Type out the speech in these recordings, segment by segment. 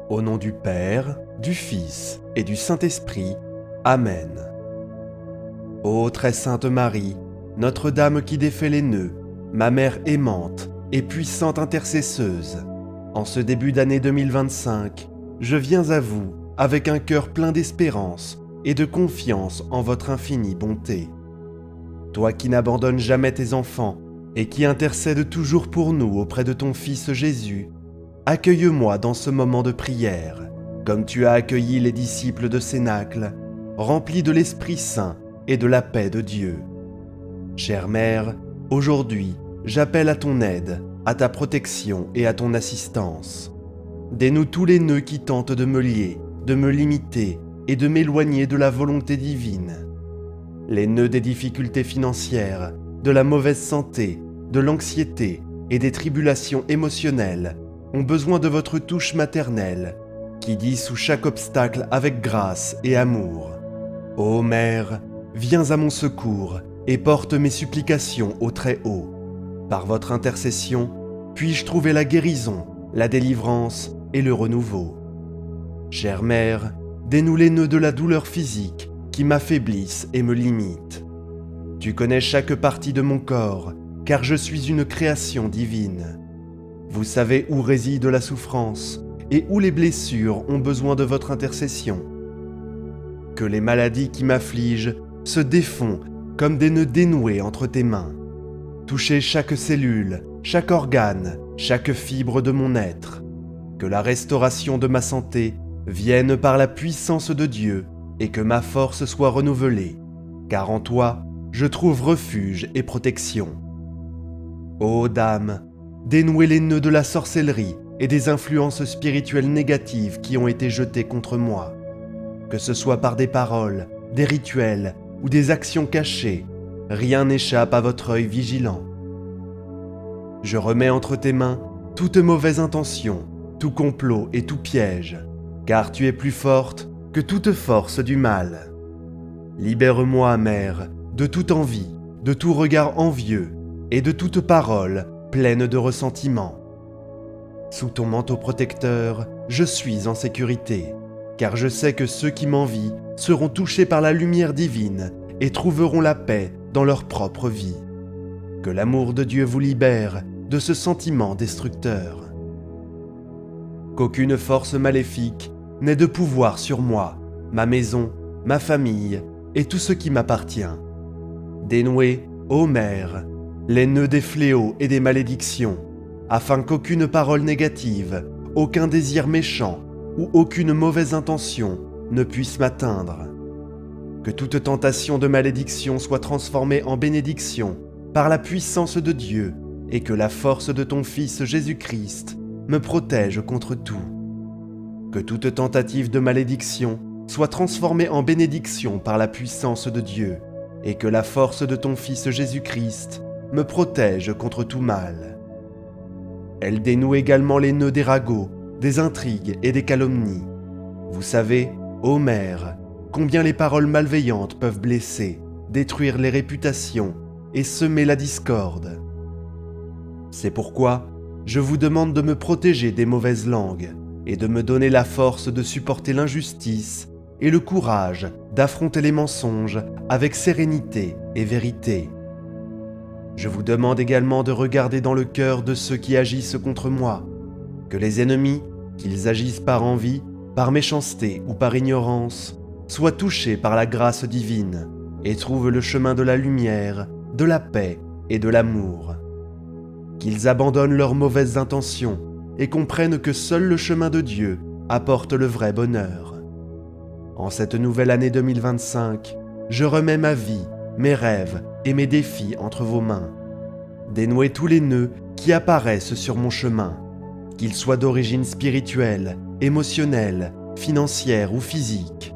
Au nom du Père, du Fils et du Saint-Esprit. Amen. Ô très sainte Marie, Notre-Dame qui défait les nœuds, ma mère aimante et puissante intercesseuse, en ce début d'année 2025, je viens à vous avec un cœur plein d'espérance et de confiance en votre infinie bonté. Toi qui n'abandonnes jamais tes enfants et qui intercèdes toujours pour nous auprès de ton Fils Jésus, accueille-moi dans ce moment de prière, comme tu as accueilli les disciples de Cénacle, remplis de l'Esprit Saint et de la paix de Dieu. Chère Mère, aujourd'hui, j'appelle à ton aide, à ta protection et à ton assistance. Dénoue tous les nœuds qui tentent de me lier, de me limiter et de m'éloigner de la volonté divine. Les nœuds des difficultés financières, de la mauvaise santé, de l'anxiété et des tribulations émotionnelles ont besoin de votre touche maternelle, qui dissout chaque obstacle avec grâce et amour. Ô Mère, viens à mon secours et porte mes supplications au Très-Haut. Par votre intercession, puis-je trouver la guérison, la délivrance et le renouveau. Chère Mère, dénoue les nœuds de la douleur physique qui m'affaiblissent et me limitent. Tu connais chaque partie de mon corps, car je suis une création divine. Vous savez où réside la souffrance et où les blessures ont besoin de votre intercession. Que les maladies qui m'affligent se défont comme des nœuds dénoués entre tes mains. Touchez chaque cellule, chaque organe, chaque fibre de mon être. Que la restauration de ma santé vienne par la puissance de Dieu et que ma force soit renouvelée, car en toi, je trouve refuge et protection. Ô Dame, dénouez les nœuds de la sorcellerie et des influences spirituelles négatives qui ont été jetées contre moi. Que ce soit par des paroles, des rituels ou des actions cachées, rien n'échappe à votre œil vigilant. Je remets entre tes mains toute mauvaise intention, tout complot et tout piège, car tu es plus forte que toute force du mal. Libère-moi, Mère, de toute envie, de tout regard envieux et de toute parole pleine de ressentiment. Sous ton manteau protecteur, je suis en sécurité, car je sais que ceux qui m'envient seront touchés par la lumière divine et trouveront la paix dans leur propre vie. Que l'amour de Dieu vous libère de ce sentiment destructeur. Qu'aucune force maléfique n'ait de pouvoir sur moi, ma maison, ma famille et tout ce qui m'appartient. Dénouez, ô Mère, les nœuds des fléaux et des malédictions, afin qu'aucune parole négative, aucun désir méchant ou aucune mauvaise intention ne puisse m'atteindre. Que toute tentation de malédiction soit transformée en bénédiction par la puissance de Dieu et que la force de ton Fils Jésus-Christ me protège contre tout. Que toute tentative de malédiction soit transformée en bénédiction par la puissance de Dieu et que la force de ton Fils Jésus-Christ me protège contre tout mal. Elle dénoue également les nœuds des ragots, des intrigues et des calomnies. Vous savez, ô Mère, combien les paroles malveillantes peuvent blesser, détruire les réputations et semer la discorde. C'est pourquoi je vous demande de me protéger des mauvaises langues et de me donner la force de supporter l'injustice et le courage d'affronter les mensonges avec sérénité et vérité. Je vous demande également de regarder dans le cœur de ceux qui agissent contre moi, que les ennemis, qu'ils agissent par envie, par méchanceté ou par ignorance, soient touchés par la grâce divine et trouvent le chemin de la lumière, de la paix et de l'amour. Qu'ils abandonnent leurs mauvaises intentions et comprennent que seul le chemin de Dieu apporte le vrai bonheur. En cette nouvelle année 2025, je remets ma vie, mes rêves et mes défis entre vos mains. Dénouez tous les nœuds qui apparaissent sur mon chemin, qu'ils soient d'origine spirituelle, émotionnelle, financière ou physique.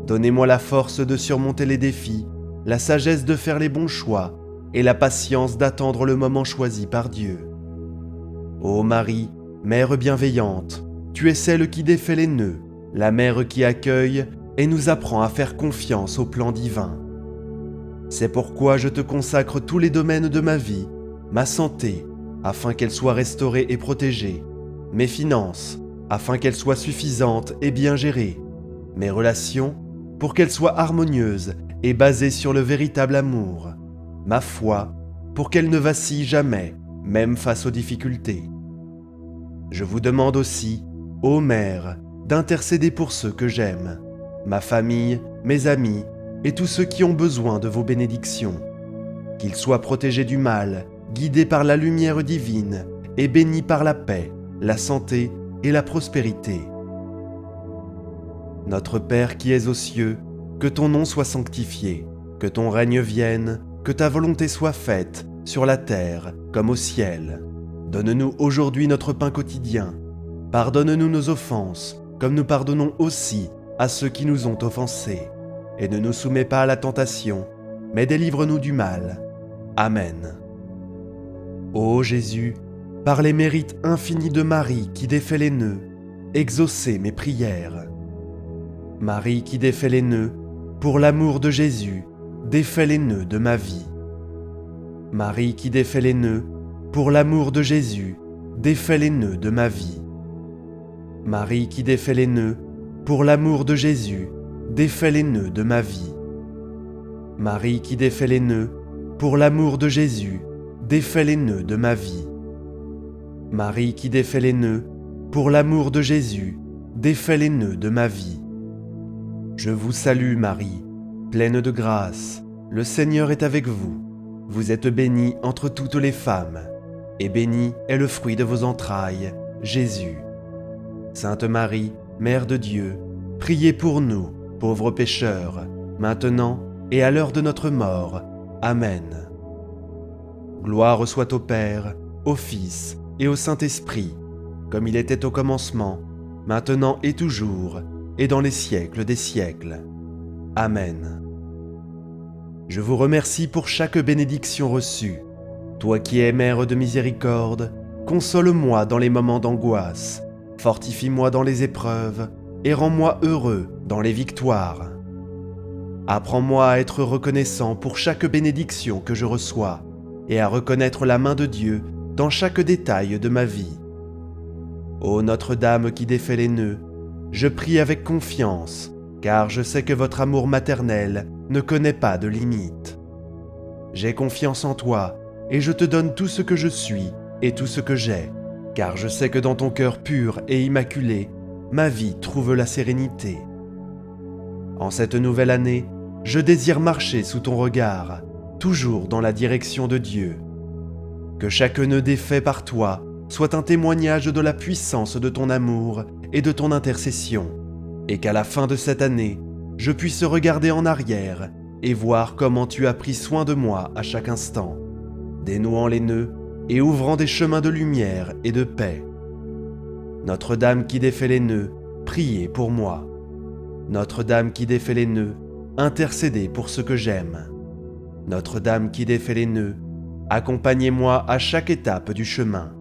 Donnez-moi la force de surmonter les défis, la sagesse de faire les bons choix et la patience d'attendre le moment choisi par Dieu. Ô Marie, Mère bienveillante, tu es celle qui défait les nœuds, la mère qui accueille et nous apprend à faire confiance au plan divin. C'est pourquoi je te consacre tous les domaines de ma vie, ma santé, afin qu'elle soit restaurée et protégée, mes finances, afin qu'elle soit suffisante et bien gérée. Mes relations, pour qu'elles soient harmonieuses et basées sur le véritable amour. Ma foi, pour qu'elle ne vacille jamais, même face aux difficultés. Je vous demande aussi, ô Mère, d'intercéder pour ceux que j'aime, ma famille, mes amis et tous ceux qui ont besoin de vos bénédictions. Qu'ils soient protégés du mal, guidés par la lumière divine et bénis par la paix, la santé et la prospérité. Notre Père qui es aux cieux, que ton nom soit sanctifié, que ton règne vienne, que ta volonté soit faite, sur la terre comme au ciel. Donne-nous aujourd'hui notre pain quotidien. Pardonne-nous nos offenses, comme nous pardonnons aussi à ceux qui nous ont offensés. Et ne nous soumets pas à la tentation, mais délivre-nous du mal. Amen. Ô Jésus, par les mérites infinis de Marie qui défait les nœuds, exaucez mes prières. Marie qui défait les nœuds, pour l'amour de Jésus, défait les nœuds de ma vie. Marie qui défait les nœuds, pour l'amour de Jésus, défait les nœuds de ma vie. Marie qui défait les nœuds, pour l'amour de Jésus, défait les nœuds de ma vie. Marie qui défait les nœuds, pour l'amour de Jésus, défait les nœuds de ma vie. Marie qui défait les nœuds, pour l'amour de Jésus, défait les nœuds de ma vie. Je vous salue Marie, pleine de grâce, le Seigneur est avec vous. Vous êtes bénie entre toutes les femmes, et béni est le fruit de vos entrailles, Jésus. Sainte Marie, Mère de Dieu, priez pour nous, pauvres pécheurs, maintenant et à l'heure de notre mort. Amen. Gloire soit au Père, au Fils et au Saint-Esprit, comme il était au commencement, maintenant et toujours, et dans les siècles des siècles. Amen. Je vous remercie pour chaque bénédiction reçue. Toi qui es Mère de miséricorde, console-moi dans les moments d'angoisse, fortifie-moi dans les épreuves, et rends-moi heureux dans les victoires. Apprends-moi à être reconnaissant pour chaque bénédiction que je reçois, et à reconnaître la main de Dieu dans chaque détail de ma vie. Ô Notre-Dame qui défait les nœuds, je prie avec confiance, car je sais que votre amour maternel ne connaît pas de limite. J'ai confiance en toi, et je te donne tout ce que je suis et tout ce que j'ai, car je sais que dans ton cœur pur et immaculé, ma vie trouve la sérénité. En cette nouvelle année, je désire marcher sous ton regard, toujours dans la direction de Dieu. Que chaque nœud défait par toi soit un témoignage de la puissance de ton amour et de ton intercession, et qu'à la fin de cette année, je puisse regarder en arrière et voir comment tu as pris soin de moi à chaque instant, dénouant les nœuds et ouvrant des chemins de lumière et de paix. Notre-Dame qui défait les nœuds, priez pour moi. Notre-Dame qui défait les nœuds, intercédez pour ce que j'aime. Notre-Dame qui défait les nœuds, accompagnez-moi à chaque étape du chemin.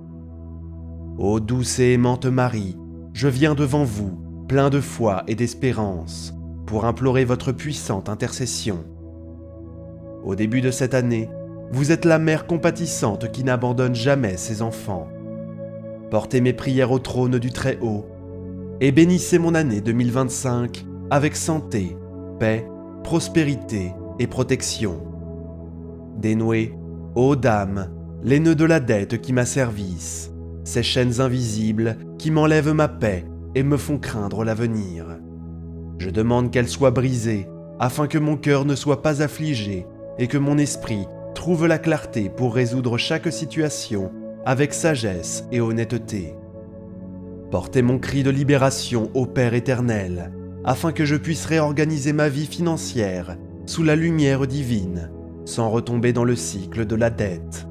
Ô douce et aimante Marie, je viens devant vous, plein de foi et d'espérance, pour implorer votre puissante intercession. Au début de cette année, vous êtes la mère compatissante qui n'abandonne jamais ses enfants. Portez mes prières au trône du Très-Haut et bénissez mon année 2025 avec santé, paix, prospérité et protection. Dénouez, ô Dame, les nœuds de la dette qui m'asservissent, ces chaînes invisibles qui m'enlèvent ma paix et me font craindre l'avenir. Je demande qu'elles soient brisées afin que mon cœur ne soit pas affligé et que mon esprit trouve la clarté pour résoudre chaque situation avec sagesse et honnêteté. Portez mon cri de libération au Père éternel, afin que je puisse réorganiser ma vie financière sous la lumière divine, sans retomber dans le cycle de la dette.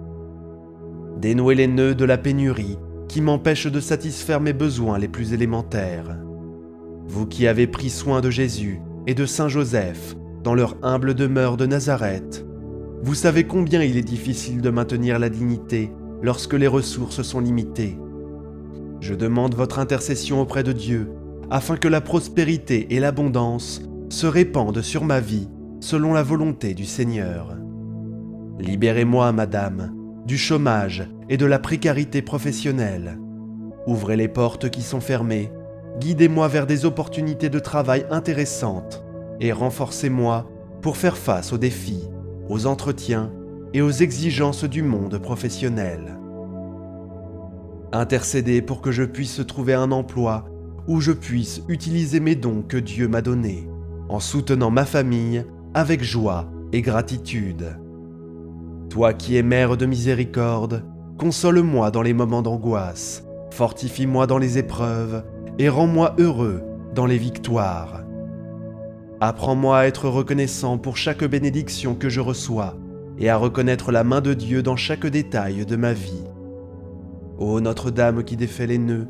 Dénouez les nœuds de la pénurie qui m'empêchent de satisfaire mes besoins les plus élémentaires. Vous qui avez pris soin de Jésus et de Saint Joseph dans leur humble demeure de Nazareth, vous savez combien il est difficile de maintenir la dignité lorsque les ressources sont limitées. Je demande votre intercession auprès de Dieu, afin que la prospérité et l'abondance se répandent sur ma vie selon la volonté du Seigneur. Libérez-moi, Madame, du chômage et de la précarité professionnelle. Ouvrez les portes qui sont fermées guidez-moi vers des opportunités de travail intéressantes et renforcez-moi pour faire face aux défis, aux entretiens et aux exigences du monde professionnel. Intercédez pour que je puisse trouver un emploi où je puisse utiliser mes dons que Dieu m'a donnés, en soutenant ma famille avec joie et gratitude. Toi qui es mère de miséricorde, console-moi dans les moments d'angoisse, fortifie-moi dans les épreuves et rends-moi heureux dans les victoires. Apprends-moi à être reconnaissant pour chaque bénédiction que je reçois et à reconnaître la main de Dieu dans chaque détail de ma vie. Ô Notre-Dame qui défait les nœuds,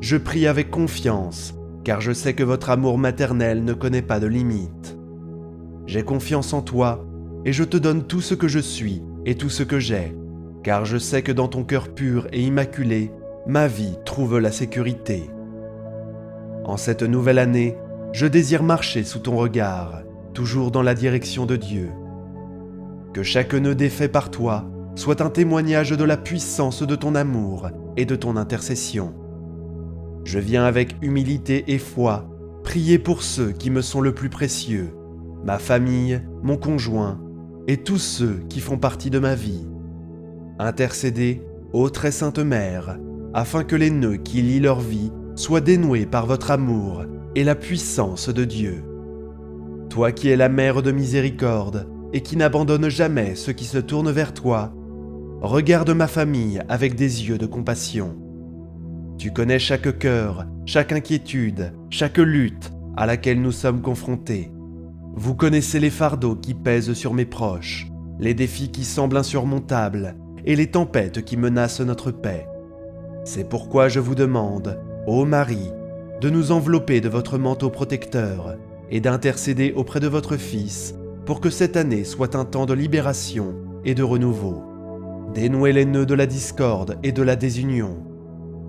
je prie avec confiance, car je sais que votre amour maternel ne connaît pas de limite. J'ai confiance en toi et je te donne tout ce que je suis et tout ce que j'ai, car je sais que dans ton cœur pur et immaculé, ma vie trouve la sécurité. En cette nouvelle année, je désire marcher sous ton regard, toujours dans la direction de Dieu. Que chaque nœud défait par toi soit un témoignage de la puissance de ton amour et de ton intercession. Je viens avec humilité et foi prier pour ceux qui me sont le plus précieux, ma famille, mon conjoint et tous ceux qui font partie de ma vie. Intercédez, ô très sainte Mère, afin que les nœuds qui lient leur vie soient dénoués par votre amour et la puissance de Dieu. Toi qui es la mère de miséricorde et qui n'abandonne jamais ceux qui se tournent vers toi, regarde ma famille avec des yeux de compassion. Tu connais chaque cœur, chaque inquiétude, chaque lutte à laquelle nous sommes confrontés. Vous connaissez les fardeaux qui pèsent sur mes proches, les défis qui semblent insurmontables et les tempêtes qui menacent notre paix. C'est pourquoi je vous demande, ô Marie, de nous envelopper de votre manteau protecteur et d'intercéder auprès de votre Fils pour que cette année soit un temps de libération et de renouveau. Dénouez les nœuds de la discorde et de la désunion.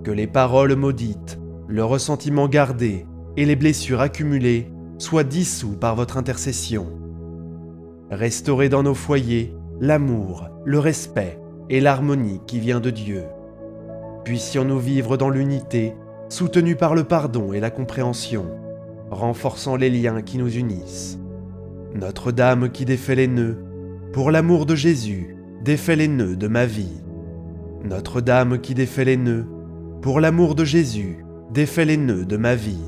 Que les paroles maudites, le ressentiment gardé et les blessures accumulées soient dissous par votre intercession. Restaurez dans nos foyers l'amour, le respect et l'harmonie qui vient de Dieu. Puissions-nous vivre dans l'unité, soutenus par le pardon et la compréhension, renforçant les liens qui nous unissent. Notre-Dame qui défait les nœuds, pour l'amour de Jésus, défait les nœuds de ma vie. Notre-Dame qui défait les nœuds, pour l'amour de Jésus, défait les nœuds de ma vie.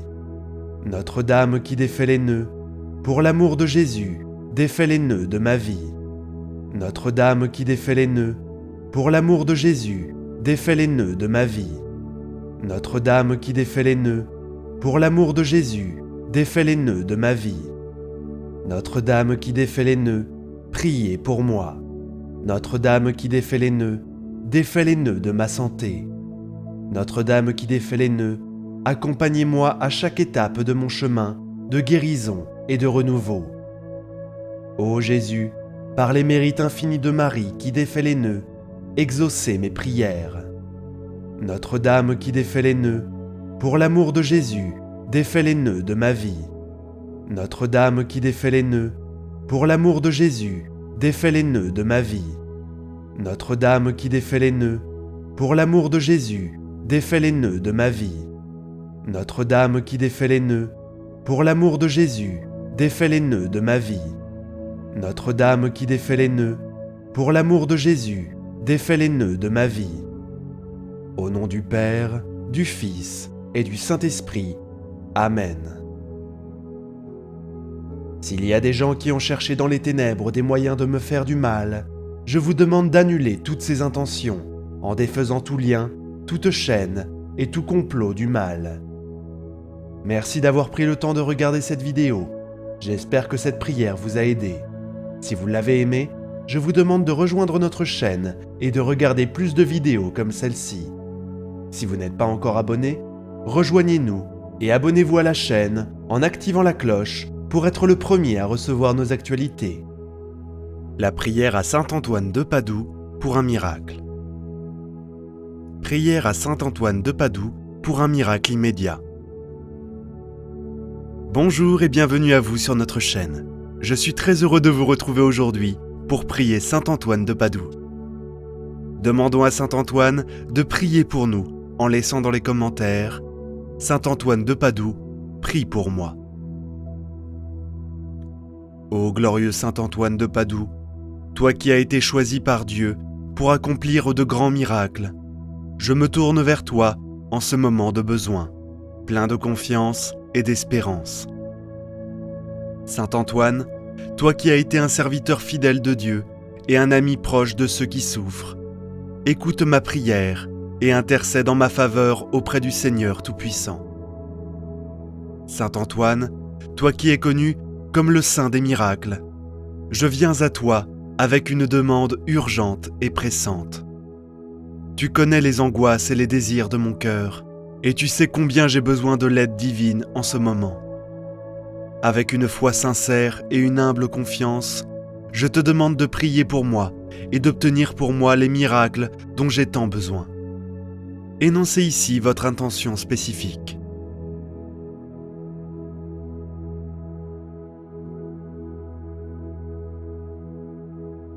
Notre-Dame qui défait les nœuds, pour l'amour de Jésus, défait les nœuds de ma vie. Notre-Dame qui défait les nœuds, pour l'amour de Jésus, défait les nœuds de ma vie. Notre-Dame qui défait les nœuds, pour l'amour de Jésus, défait les nœuds de ma vie. Notre-Dame qui défait les nœuds, priez pour moi. Notre-Dame qui défait les nœuds de ma santé. Notre-Dame qui défait les nœuds, accompagnez-moi à chaque étape de mon chemin de guérison et de renouveau. Ô Jésus, par les mérites infinis de Marie qui défait les nœuds, exaucez mes prières. Notre-Dame qui défait les nœuds, pour l'amour de Jésus, défait les nœuds de ma vie. Notre-Dame qui défait les nœuds, pour l'amour de Jésus, défait les nœuds de ma vie. Notre-Dame qui défait les nœuds, pour l'amour de Jésus, défait les nœuds de ma vie. Notre-Dame qui défait les nœuds, pour l'amour de Jésus, défait les nœuds de ma vie. Notre-Dame qui défait les nœuds, pour l'amour de Jésus, défait les nœuds de ma vie. Au nom du Père, du Fils et du Saint-Esprit. Amen. S'il y a des gens qui ont cherché dans les ténèbres des moyens de me faire du mal, je vous demande d'annuler toutes ces intentions, en défaisant tout lien, toute chaîne et tout complot du mal. Merci d'avoir pris le temps de regarder cette vidéo. J'espère que cette prière vous a aidé. Si vous l'avez aimée, je vous demande de rejoindre notre chaîne et de regarder plus de vidéos comme celle-ci. Si vous n'êtes pas encore abonné, rejoignez-nous et abonnez-vous à la chaîne en activant la cloche pour être le premier à recevoir nos actualités. La prière à Saint Antoine de Padoue pour un miracle. Prière à Saint Antoine de Padoue pour un miracle immédiat. Bonjour et bienvenue à vous sur notre chaîne. Je suis très heureux de vous retrouver aujourd'hui pour prier Saint Antoine de Padoue. Demandons à Saint Antoine de prier pour nous en laissant dans les commentaires Saint Antoine de Padoue, prie pour moi. Ô glorieux Saint Antoine de Padoue, toi qui as été choisi par Dieu pour accomplir de grands miracles, je me tourne vers toi en ce moment de besoin, plein de confiance et d'espérance. Saint Antoine, toi qui as été un serviteur fidèle de Dieu et un ami proche de ceux qui souffrent, écoute ma prière et intercède en ma faveur auprès du Seigneur Tout-Puissant. Saint Antoine, toi qui es connu comme le saint des miracles, je viens à toi avec une demande urgente et pressante. Tu connais les angoisses et les désirs de mon cœur, et tu sais combien j'ai besoin de l'aide divine en ce moment. Avec une foi sincère et une humble confiance, je te demande de prier pour moi et d'obtenir pour moi les miracles dont j'ai tant besoin. Énoncez ici votre intention spécifique.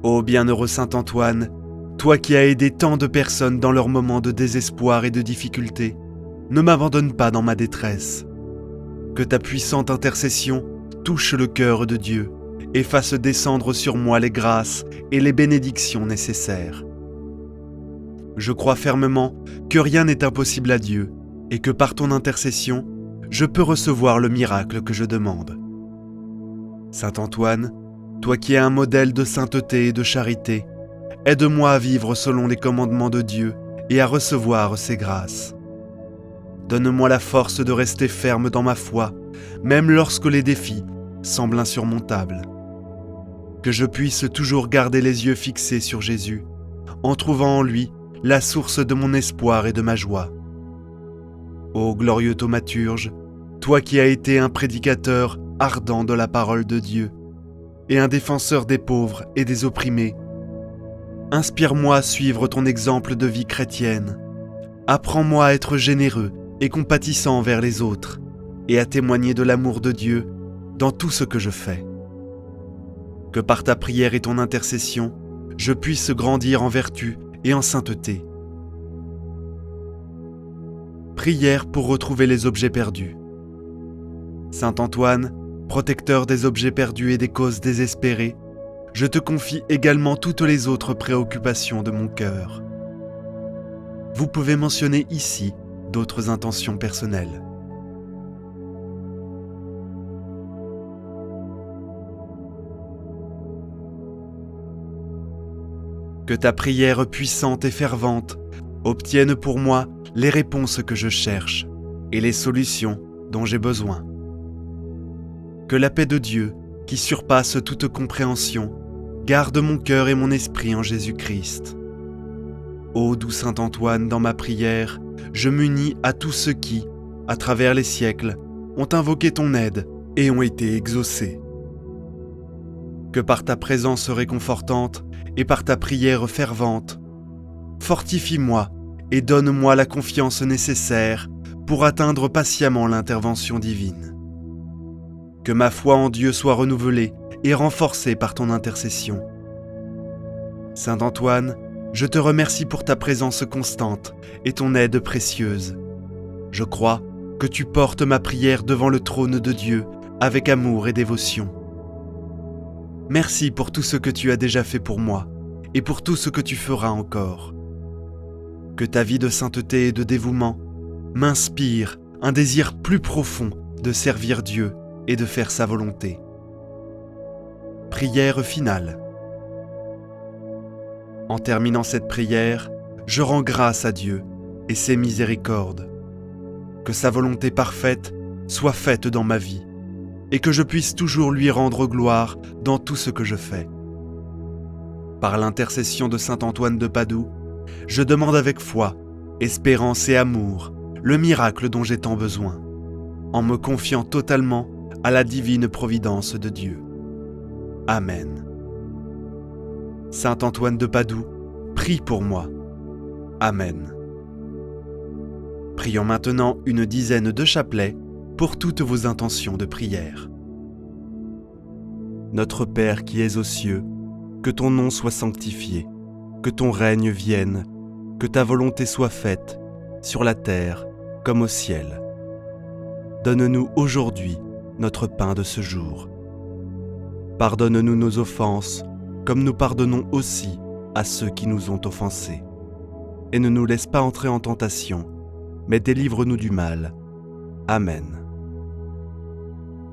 Ô bienheureux Saint Antoine, toi qui as aidé tant de personnes dans leurs moments de désespoir et de difficulté, ne m'abandonne pas dans ma détresse. Que ta puissante intercession touche le cœur de Dieu et fasse descendre sur moi les grâces et les bénédictions nécessaires. Je crois fermement que rien n'est impossible à Dieu et que par ton intercession, je peux recevoir le miracle que je demande. Saint Antoine, toi qui es un modèle de sainteté et de charité, aide-moi à vivre selon les commandements de Dieu et à recevoir ses grâces. Donne-moi la force de rester ferme dans ma foi, même lorsque les défis semblent insurmontables. Que je puisse toujours garder les yeux fixés sur Jésus, en trouvant en lui la source de mon espoir et de ma joie. Ô glorieux thaumaturge, toi qui as été un prédicateur ardent de la parole de Dieu, et un défenseur des pauvres et des opprimés, inspire-moi à suivre ton exemple de vie chrétienne. Apprends-moi à être généreux et compatissant envers les autres, et à témoigner de l'amour de Dieu dans tout ce que je fais. Que par ta prière et ton intercession, je puisse grandir en vertu et en sainteté. Prière pour retrouver les objets perdus. Saint Antoine, protecteur des objets perdus et des causes désespérées, je te confie également toutes les autres préoccupations de mon cœur. Vous pouvez mentionner ici d'autres intentions personnelles. Que ta prière puissante et fervente obtienne pour moi les réponses que je cherche et les solutions dont j'ai besoin. Que la paix de Dieu, qui surpasse toute compréhension, garde mon cœur et mon esprit en Jésus-Christ. Ô doux Saint Antoine, dans ma prière, je m'unis à tous ceux qui, à travers les siècles, ont invoqué ton aide et ont été exaucés. Que par ta présence réconfortante et par ta prière fervente, fortifie-moi et donne-moi la confiance nécessaire pour atteindre patiemment l'intervention divine. Que ma foi en Dieu soit renouvelée et renforcée par ton intercession. Saint Antoine, je te remercie pour ta présence constante et ton aide précieuse. Je crois que tu portes ma prière devant le trône de Dieu avec amour et dévotion. Merci pour tout ce que tu as déjà fait pour moi et pour tout ce que tu feras encore. Que ta vie de sainteté et de dévouement m'inspire un désir plus profond de servir Dieu et de faire sa volonté. Prière finale. En terminant cette prière, je rends grâce à Dieu et ses miséricordes. Que sa volonté parfaite soit faite dans ma vie et que je puisse toujours lui rendre gloire dans tout ce que je fais. Par l'intercession de Saint Antoine de Padoue, je demande avec foi, espérance et amour le miracle dont j'ai tant besoin, en me confiant totalement à la divine providence de Dieu. Amen. Saint Antoine de Padoue, prie pour moi. Amen. Prions maintenant une dizaine de chapelets pour toutes vos intentions de prière. Notre Père qui es aux cieux, que ton nom soit sanctifié, que ton règne vienne, que ta volonté soit faite, sur la terre comme au ciel. donne-nous aujourd'hui notre pain de ce jour. Pardonne-nous nos offenses, comme nous pardonnons aussi à ceux qui nous ont offensés. Et ne nous laisse pas entrer en tentation, mais délivre-nous du mal. Amen.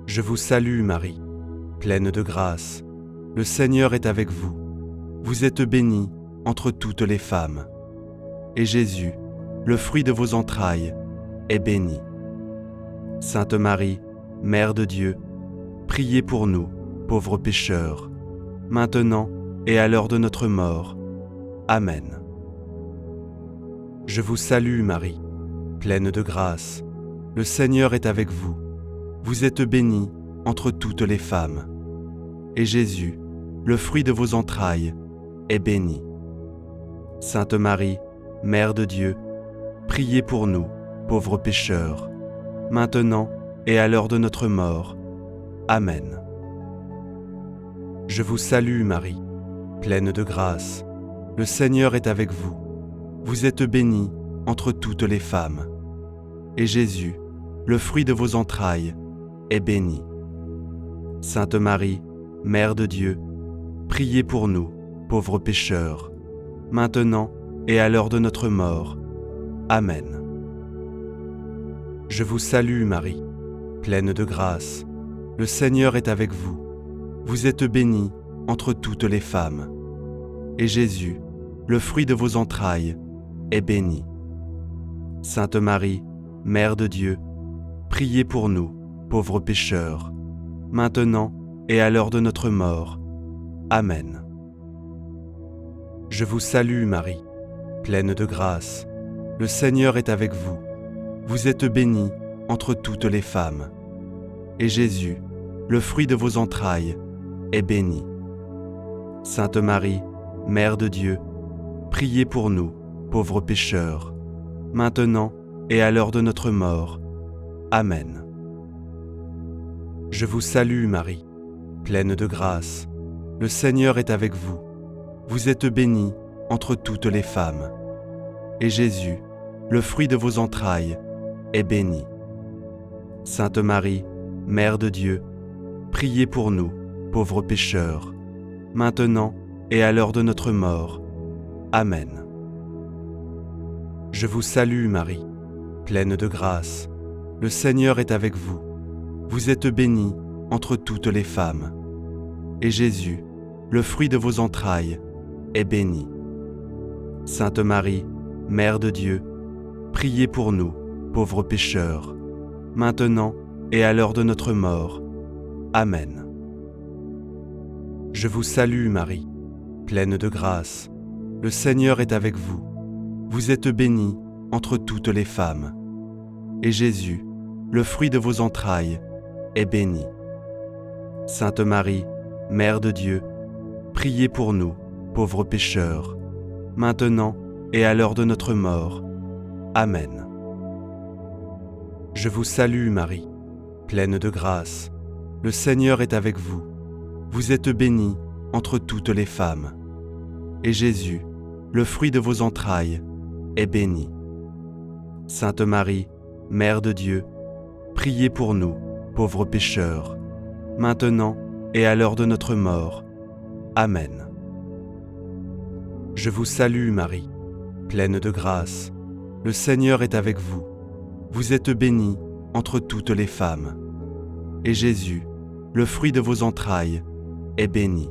Je vous salue Marie, pleine de grâce. Le Seigneur est avec vous. Vous êtes bénie entre toutes les femmes. Et Jésus, le fruit de vos entrailles, est béni. Sainte Marie, Mère de Dieu, priez pour nous, pauvres pécheurs, maintenant et à l'heure de notre mort. Amen. Je vous salue Marie, pleine de grâce. Le Seigneur est avec vous. Vous êtes bénie entre toutes les femmes. Et Jésus, le fruit de vos entrailles, est béni. Sainte Marie, Mère de Dieu, priez pour nous, pauvres pécheurs, maintenant et à l'heure de notre mort. Amen. Je vous salue Marie, pleine de grâce. Le Seigneur est avec vous. Vous êtes bénie entre toutes les femmes. Et Jésus, le fruit de vos entrailles, est béni. Sainte Marie, Mère de Dieu, priez pour nous, pauvres pécheurs, maintenant et à l'heure de notre mort. Amen. Je vous salue Marie, pleine de grâce. Le Seigneur est avec vous. Vous êtes bénie entre toutes les femmes. Et Jésus, le fruit de vos entrailles, est béni. Sainte Marie, Mère de Dieu, priez pour nous, pauvres pécheurs, maintenant et à l'heure de notre mort. Amen. Je vous salue Marie, pleine de grâce. Le Seigneur est avec vous. Vous êtes bénie entre toutes les femmes. Et Jésus, le fruit de vos entrailles, est béni. Sainte Marie, Mère de Dieu, priez pour nous, pauvres pécheurs, maintenant et à l'heure de notre mort. Amen. Je vous salue Marie, pleine de grâce. Le Seigneur est avec vous. Vous êtes bénie entre toutes les femmes. Et Jésus, le fruit de vos entrailles, est béni. Sainte Marie, Mère de Dieu, priez pour nous, pauvres pécheurs, maintenant et à l'heure de notre mort. Amen. Je vous salue Marie, pleine de grâce. Le Seigneur est avec vous. Vous êtes bénie entre toutes les femmes. Et Jésus, le fruit de vos entrailles, est béni. Sainte Marie, Mère de Dieu, priez pour nous, pauvres pécheurs, maintenant et à l'heure de notre mort. Amen. Je vous salue Marie, pleine de grâce. Le Seigneur est avec vous. Vous êtes bénie entre toutes les femmes. Et Jésus, le fruit de vos entrailles, est béni. Sainte Marie, Mère de Dieu, priez pour nous, pauvres pécheurs, maintenant et à l'heure de notre mort. Amen. Je vous salue Marie, pleine de grâce. Le Seigneur est avec vous. Vous êtes bénie entre toutes les femmes. Et Jésus, le fruit de vos entrailles, est béni. Sainte Marie, Mère de Dieu, priez pour nous, pauvres pécheurs, maintenant et à l'heure de notre mort. Amen. Je vous salue Marie, pleine de grâce. Le Seigneur est avec vous. Vous êtes bénie entre toutes les femmes. Et Jésus, le fruit de vos entrailles, est béni.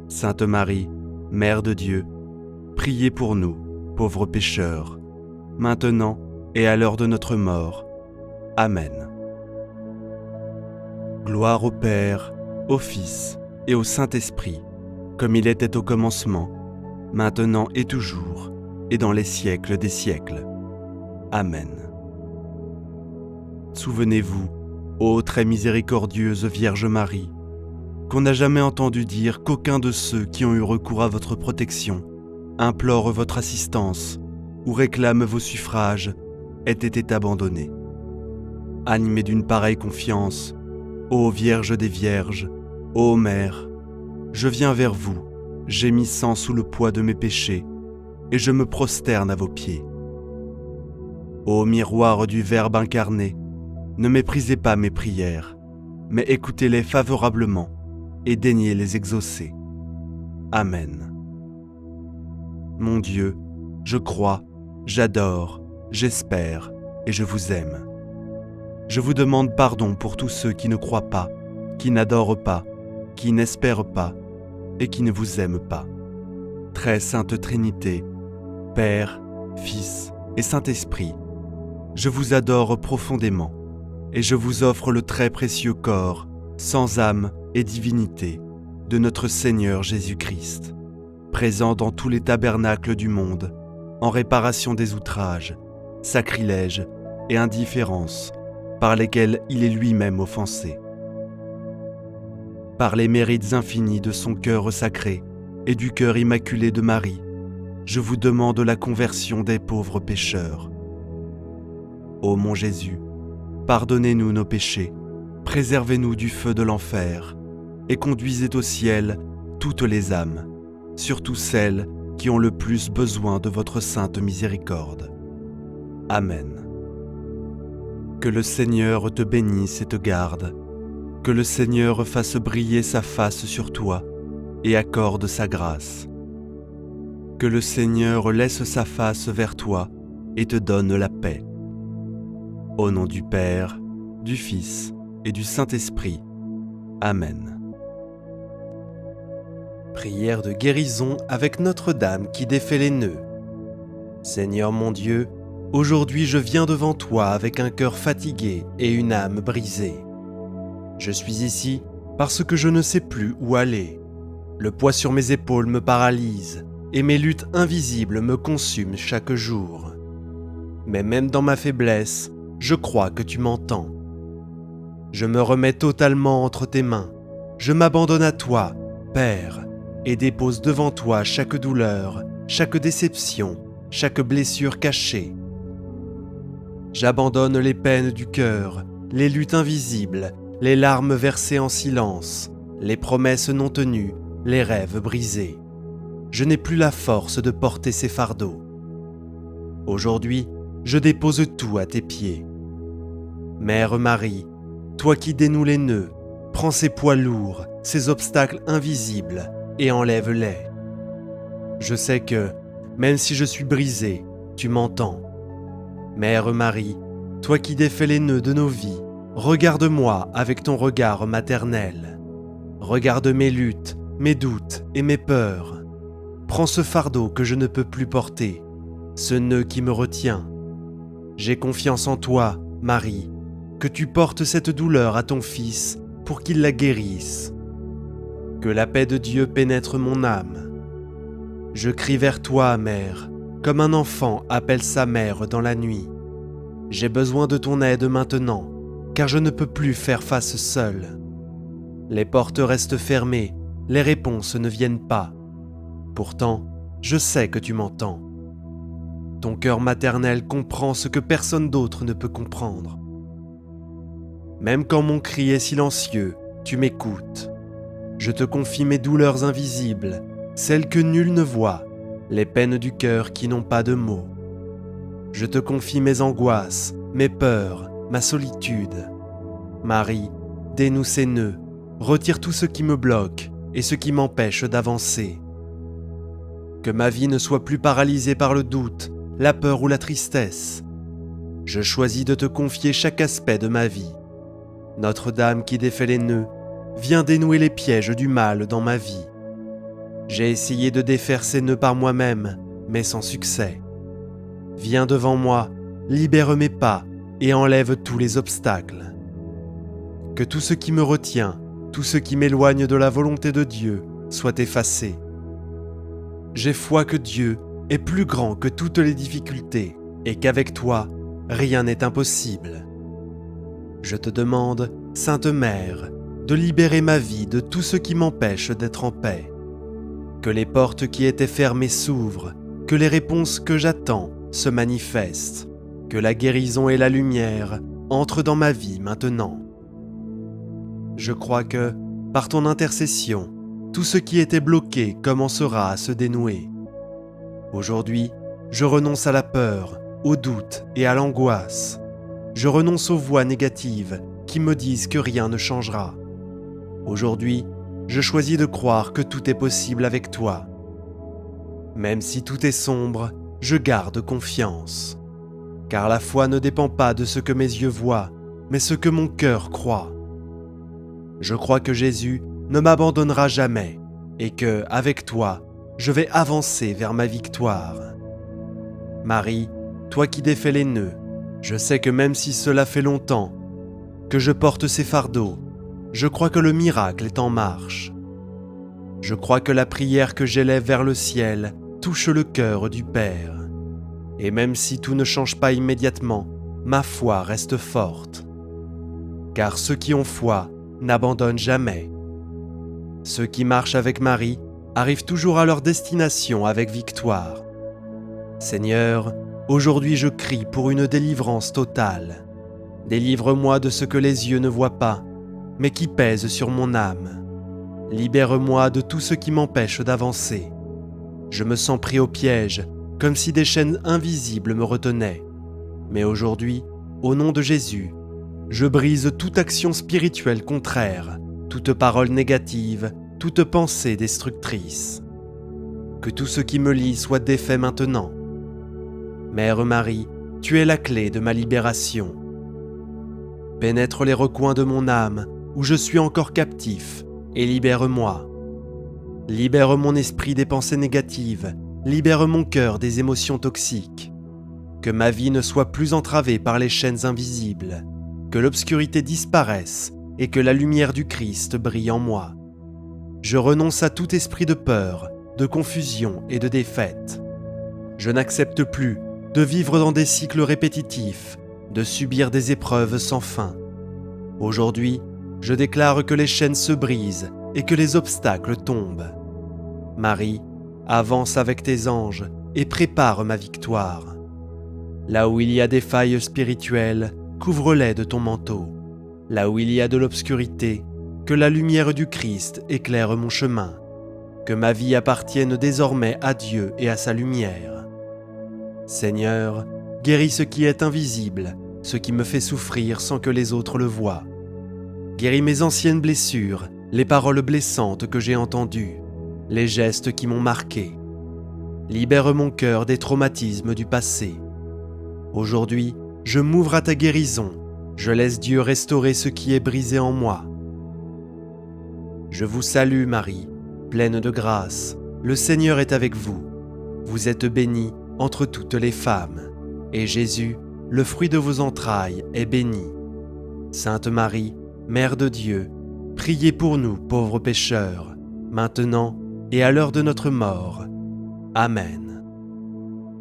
Sainte Marie, Mère de Dieu, priez pour nous, pauvres pécheurs, maintenant et à l'heure de notre mort. Amen. Gloire au Père, au Fils et au Saint-Esprit, comme il était au commencement, maintenant et toujours, et dans les siècles des siècles. Amen. Souvenez-vous, ô très miséricordieuse Vierge Marie, qu'on n'a jamais entendu dire qu'aucun de ceux qui ont eu recours à votre protection, implore votre assistance ou réclame vos suffrages, ait été abandonné. Animé d'une pareille confiance, ô Vierge des Vierges, ô Mère, je viens vers vous, gémissant sous le poids de mes péchés, et je me prosterne à vos pieds. Ô miroir du Verbe incarné, Ne méprisez pas mes prières, mais écoutez-les favorablement et daignez les exaucer. Amen. Mon Dieu, je crois, j'adore, j'espère et je vous aime. Je vous demande pardon pour tous ceux qui ne croient pas, qui n'adorent pas, qui n'espèrent pas et qui ne vous aiment pas. Très sainte Trinité, Père, Fils et Saint-Esprit, je vous adore profondément et je vous offre le très précieux corps, sans âme et divinité, de notre Seigneur Jésus-Christ, présent dans tous les tabernacles du monde, en réparation des outrages, sacrilèges et indifférences par lesquels il est lui-même offensé. Par les mérites infinis de son cœur sacré et du cœur immaculé de Marie, je vous demande la conversion des pauvres pécheurs. Ô mon Jésus, pardonnez-nous nos péchés, préservez-nous du feu de l'enfer et conduisez au ciel toutes les âmes, surtout celles qui ont le plus besoin de votre sainte miséricorde. Amen. Que le Seigneur te bénisse et te garde, que le Seigneur fasse briller sa face sur toi et accorde sa grâce. Que le Seigneur laisse sa face vers toi et te donne la paix. Au nom du Père, du Fils et du Saint-Esprit. Amen. Prière de guérison avec Notre-Dame qui défait les nœuds. Seigneur mon Dieu, aujourd'hui je viens devant toi avec un cœur fatigué et une âme brisée. Je suis ici parce que je ne sais plus où aller. Le poids sur mes épaules me paralyse et mes luttes invisibles me consument chaque jour. Mais même dans ma faiblesse, je crois que tu m'entends. Je me remets totalement entre tes mains. Je m'abandonne à toi, Père, et dépose devant toi chaque douleur, chaque déception, chaque blessure cachée. J'abandonne les peines du cœur, les luttes invisibles, les larmes versées en silence, les promesses non tenues, les rêves brisés. Je n'ai plus la force de porter ces fardeaux. Aujourd'hui, je dépose tout à tes pieds. Mère Marie, toi qui dénoues les nœuds, prends ces poids lourds, ces obstacles invisibles, et enlève-les. Je sais que, même si je suis brisé, tu m'entends. Mère Marie, toi qui défais les nœuds de nos vies, regarde-moi avec ton regard maternel. Regarde mes luttes, mes doutes et mes peurs. Prends ce fardeau que je ne peux plus porter, ce nœud qui me retient. J'ai confiance en toi, Marie, que tu portes cette douleur à ton Fils pour qu'il la guérisse. Que la paix de Dieu pénètre mon âme. Je crie vers toi, Mère, comme un enfant appelle sa mère dans la nuit. J'ai besoin de ton aide maintenant, car je ne peux plus faire face seul. Les portes restent fermées, les réponses ne viennent pas. Pourtant, je sais que tu m'entends. Ton cœur maternel comprend ce que personne d'autre ne peut comprendre. Même quand mon cri est silencieux, tu m'écoutes. Je te confie mes douleurs invisibles, celles que nul ne voit, les peines du cœur qui n'ont pas de mots. Je te confie mes angoisses, mes peurs, ma solitude. Marie, dénoue ces nœuds, retire tout ce qui me bloque et ce qui m'empêche d'avancer. Que ma vie ne soit plus paralysée par le doute, la peur ou la tristesse. Je choisis de te confier chaque aspect de ma vie. Notre-Dame qui défait les nœuds, viens dénouer les pièges du mal dans ma vie. J'ai essayé de défaire ces nœuds par moi-même, mais sans succès. Viens devant moi, libère mes pas et enlève tous les obstacles. Que tout ce qui me retient, tout ce qui m'éloigne de la volonté de Dieu, soit effacé. J'ai foi que Dieu est plus grand que toutes les difficultés et qu'avec toi, rien n'est impossible. Je te demande, Sainte Mère, de libérer ma vie de tout ce qui m'empêche d'être en paix. Que les portes qui étaient fermées s'ouvrent, que les réponses que j'attends se manifestent, que la guérison et la lumière entrent dans ma vie maintenant. Je crois que, par ton intercession, tout ce qui était bloqué commencera à se dénouer. Aujourd'hui, je renonce à la peur, au doute et à l'angoisse. je renonce aux voix négatives qui me disent que rien ne changera. Aujourd'hui, je choisis de croire que tout est possible avec toi. Même si tout est sombre, je garde confiance. Car la foi ne dépend pas de ce que mes yeux voient, mais ce que mon cœur croit. Je crois que Jésus ne m'abandonnera jamais et que, avec toi, je vais avancer vers ma victoire. Marie, toi qui défais les nœuds, je sais que même si cela fait longtemps que je porte ces fardeaux, je crois que le miracle est en marche. Je crois que la prière que j'élève vers le ciel touche le cœur du Père. Et même si tout ne change pas immédiatement, ma foi reste forte. Car ceux qui ont foi n'abandonnent jamais. Ceux qui marchent avec Marie arrivent toujours à leur destination avec victoire. Seigneur, aujourd'hui je crie pour une délivrance totale. Délivre-moi de ce que les yeux ne voient pas, mais qui pèse sur mon âme. Libère-moi de tout ce qui m'empêche d'avancer. Je me sens pris au piège, comme si des chaînes invisibles me retenaient. Mais aujourd'hui, au nom de Jésus, je brise toute action spirituelle contraire, toute parole négative, toute pensée destructrice. Que tout ce qui me lie soit défait maintenant. Mère Marie, tu es la clé de ma libération. Pénètre les recoins de mon âme, où je suis encore captif, et libère-moi. Libère mon esprit des pensées négatives, libère mon cœur des émotions toxiques. Que ma vie ne soit plus entravée par les chaînes invisibles, que l'obscurité disparaisse et que la lumière du Christ brille en moi. Je renonce à tout esprit de peur, de confusion et de défaite. Je n'accepte plus de vivre dans des cycles répétitifs, de subir des épreuves sans fin. Aujourd'hui, je déclare que les chaînes se brisent et que les obstacles tombent. Marie, avance avec tes anges et prépare ma victoire. Là où il y a des failles spirituelles, couvre-les de ton manteau. Là où il y a de l'obscurité, que la lumière du Christ éclaire mon chemin. Que ma vie appartienne désormais à Dieu et à sa lumière. Seigneur, guéris ce qui est invisible, ce qui me fait souffrir sans que les autres le voient. Guéris mes anciennes blessures, les paroles blessantes que j'ai entendues, les gestes qui m'ont marqué. Libère mon cœur des traumatismes du passé. Aujourd'hui, je m'ouvre à ta guérison, je laisse Dieu restaurer ce qui est brisé en moi. Je vous salue Marie, pleine de grâce, le Seigneur est avec vous. Vous êtes bénie entre toutes les femmes, et Jésus, le fruit de vos entrailles, est béni. Sainte Marie, Mère de Dieu, priez pour nous pauvres pécheurs, maintenant et à l'heure de notre mort. Amen.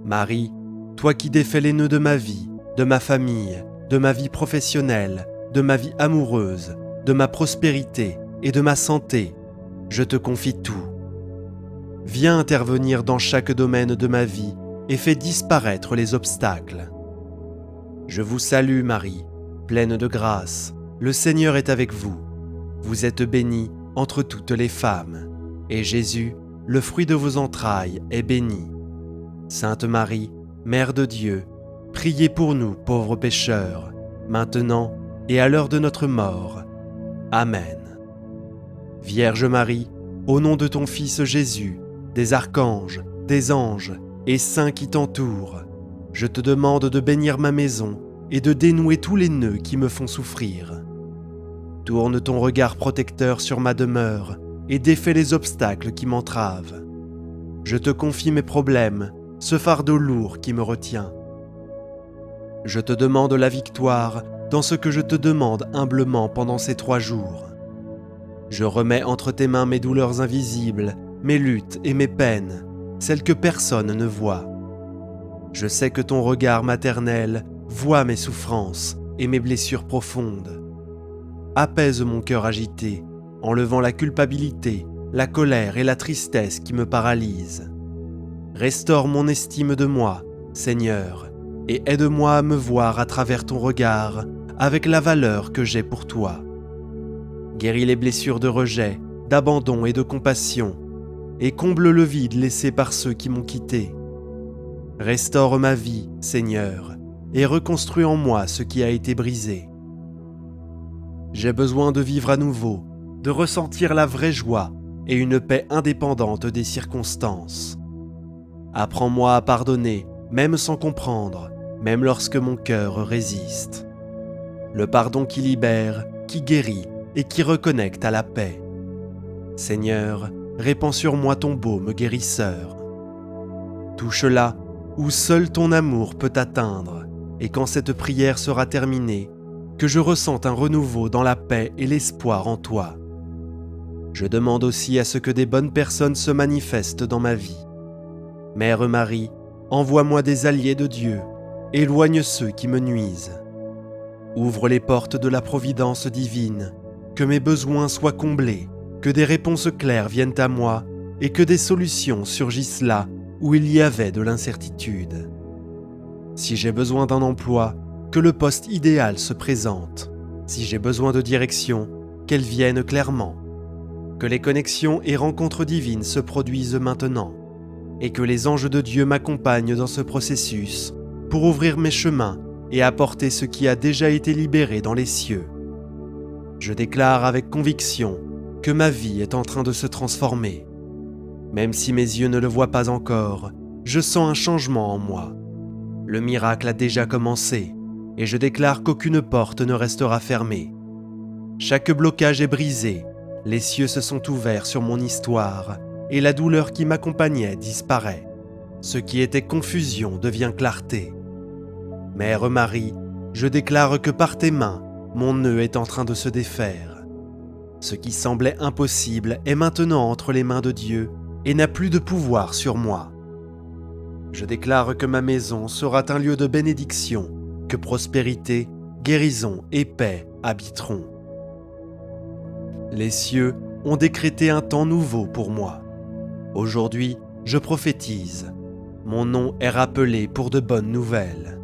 Marie, toi qui défais les nœuds de ma vie, de ma famille, de ma vie professionnelle, de ma vie amoureuse, de ma prospérité et de ma santé, je te confie tout. Viens intervenir dans chaque domaine de ma vie et fais disparaître les obstacles. Je vous salue Marie, pleine de grâce, le Seigneur est avec vous. Vous êtes bénie entre toutes les femmes, et Jésus, le fruit de vos entrailles, est béni. Sainte Marie, Mère de Dieu, priez pour nous pauvres pécheurs, maintenant et à l'heure de notre mort. Amen. Vierge Marie, au nom de ton Fils Jésus, des archanges, des anges et saints qui t'entourent, je te demande de bénir ma maison et de dénouer tous les nœuds qui me font souffrir. Tourne ton regard protecteur sur ma demeure et défais les obstacles qui m'entravent. Je te confie mes problèmes, ce fardeau lourd qui me retient. Je te demande la victoire dans ce que je te demande humblement pendant ces 3 jours. Je remets entre tes mains mes douleurs invisibles, mes luttes et mes peines, celles que personne ne voit. Je sais que ton regard maternel voit mes souffrances et mes blessures profondes. Apaise mon cœur agité, enlevant la culpabilité, la colère et la tristesse qui me paralysent. Restaure mon estime de moi, Seigneur, et aide-moi à me voir à travers ton regard avec la valeur que j'ai pour toi. Guéris les blessures de rejet, d'abandon et de compassion, et comble le vide laissé par ceux qui m'ont quitté. Restaure ma vie, Seigneur, et reconstruis en moi ce qui a été brisé. J'ai besoin de vivre à nouveau, de ressentir la vraie joie et une paix indépendante des circonstances. Apprends-moi à pardonner, même sans comprendre, même lorsque mon cœur résiste. Le pardon qui libère, qui guérit et qui reconnecte à la paix. Seigneur, répands sur moi ton baume guérisseur. Touche là où seul ton amour peut atteindre, et quand cette prière sera terminée, que je ressente un renouveau dans la paix et l'espoir en toi. Je demande aussi à ce que des bonnes personnes se manifestent dans ma vie. Mère Marie, envoie-moi des alliés de Dieu, éloigne ceux qui me nuisent. Ouvre les portes de la providence divine, que mes besoins soient comblés, que des réponses claires viennent à moi et que des solutions surgissent là où il y avait de l'incertitude. Si j'ai besoin d'un emploi, que le poste idéal se présente. Si j'ai besoin de direction, qu'elle vienne clairement. Que les connexions et rencontres divines se produisent maintenant, et que les anges de Dieu m'accompagnent dans ce processus pour ouvrir mes chemins et apporter ce qui a déjà été libéré dans les cieux. Je déclare avec conviction que ma vie est en train de se transformer. Même si mes yeux ne le voient pas encore, je sens un changement en moi. Le miracle a déjà commencé, et je déclare qu'aucune porte ne restera fermée. Chaque blocage est brisé, les cieux se sont ouverts sur mon histoire, et la douleur qui m'accompagnait disparaît. Ce qui était confusion devient clarté. Mère Marie, je déclare que par tes mains, mon nœud est en train de se défaire. Ce qui semblait impossible est maintenant entre les mains de Dieu et n'a plus de pouvoir sur moi. Je déclare que ma maison sera un lieu de bénédiction, que prospérité, guérison et paix habiteront. Les cieux ont décrété un temps nouveau pour moi. Aujourd'hui, je prophétise. Mon nom est rappelé pour de bonnes nouvelles.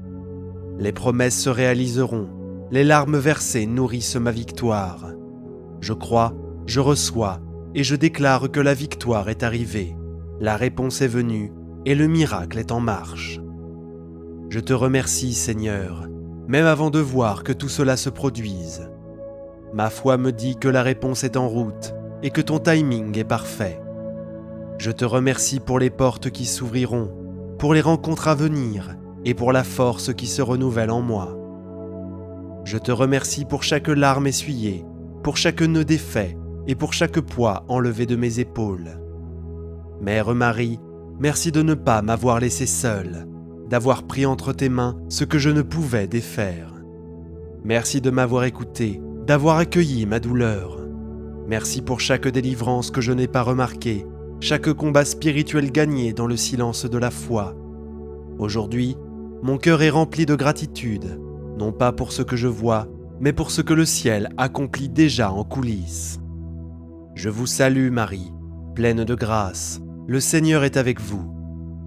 Les promesses se réaliseront. Les larmes versées nourrissent ma victoire. Je crois, je reçois et je déclare que la victoire est arrivée. La réponse est venue et le miracle est en marche. Je te remercie, Seigneur, même avant de voir que tout cela se produise. Ma foi me dit que la réponse est en route et que ton timing est parfait. Je te remercie pour les portes qui s'ouvriront, pour les rencontres à venir et pour la force qui se renouvelle en moi. Je te remercie pour chaque larme essuyée, pour chaque nœud défait et pour chaque poids enlevé de mes épaules. Mère Marie, merci de ne pas m'avoir laissé seule, d'avoir pris entre tes mains ce que je ne pouvais défaire. Merci de m'avoir écouté, d'avoir accueilli ma douleur. Merci pour chaque délivrance que je n'ai pas remarquée, chaque combat spirituel gagné dans le silence de la foi. Aujourd'hui, mon cœur est rempli de gratitude, non pas pour ce que je vois, mais pour ce que le ciel accomplit déjà en coulisses. Je vous salue Marie, pleine de grâce, le Seigneur est avec vous.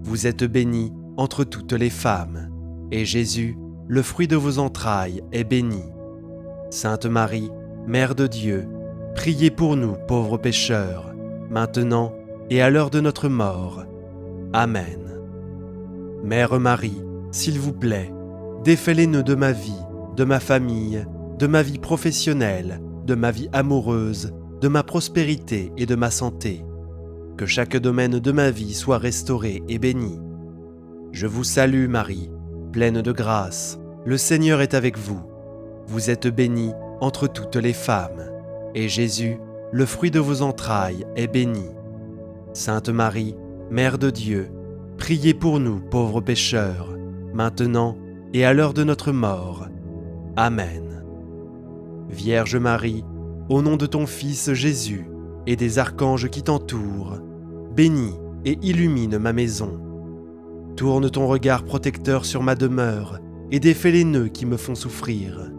Vous êtes bénie entre toutes les femmes, et Jésus, le fruit de vos entrailles, est béni. Sainte Marie, Mère de Dieu, priez pour nous pauvres pécheurs, maintenant et à l'heure de notre mort. Amen. Mère Marie, s'il vous plaît, défais les nœuds de ma vie, de ma famille, de ma vie professionnelle, de ma vie amoureuse, de ma prospérité et de ma santé. Que chaque domaine de ma vie soit restauré et béni. Je vous salue Marie, pleine de grâce, le Seigneur est avec vous. Vous êtes bénie entre toutes les femmes, et Jésus, le fruit de vos entrailles, est béni. Sainte Marie, Mère de Dieu, priez pour nous pauvres pécheurs, maintenant et à l'heure de notre mort. Amen. Vierge Marie, au nom de ton Fils Jésus et des archanges qui t'entourent, bénis et illumine ma maison. Tourne ton regard protecteur sur ma demeure et défais les nœuds qui me font souffrir.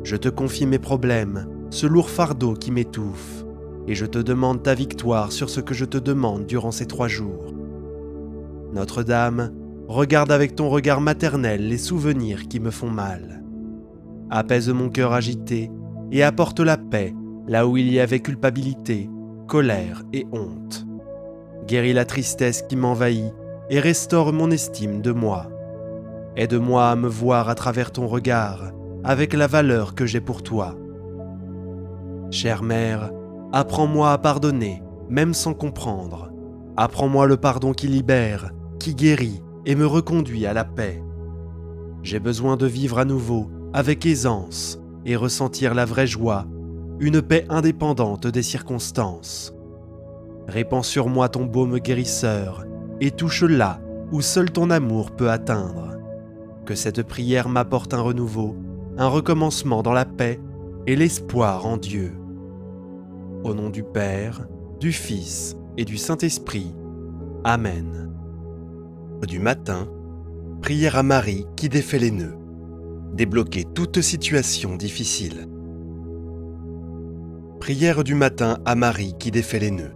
Je te confie mes problèmes, ce lourd fardeau qui m'étouffe, et je te demande ta victoire sur ce que je te demande durant ces 3 jours. Notre-Dame, regarde avec ton regard maternel les souvenirs qui me font mal. Apaise mon cœur agité et apporte la paix là où il y avait culpabilité, colère et honte. Guéris la tristesse qui m'envahit et restaure mon estime de moi. Aide-moi à me voir à travers ton regard, avec la valeur que j'ai pour toi. Chère Mère, apprends-moi à pardonner, même sans comprendre. Apprends-moi le pardon qui libère, qui guérit et me reconduit à la paix. J'ai besoin de vivre à nouveau, avec aisance, et ressentir la vraie joie, une paix indépendante des circonstances. Répands sur moi ton baume guérisseur, et touche là où seul ton amour peut atteindre. Que cette prière m'apporte un renouveau, un recommencement dans la paix et l'espoir en Dieu. Au nom du Père, du Fils et du Saint-Esprit. Amen. Du matin, prière à Marie qui défait les nœuds. Débloquer toute situation difficile. Prière du matin à Marie qui défait les nœuds.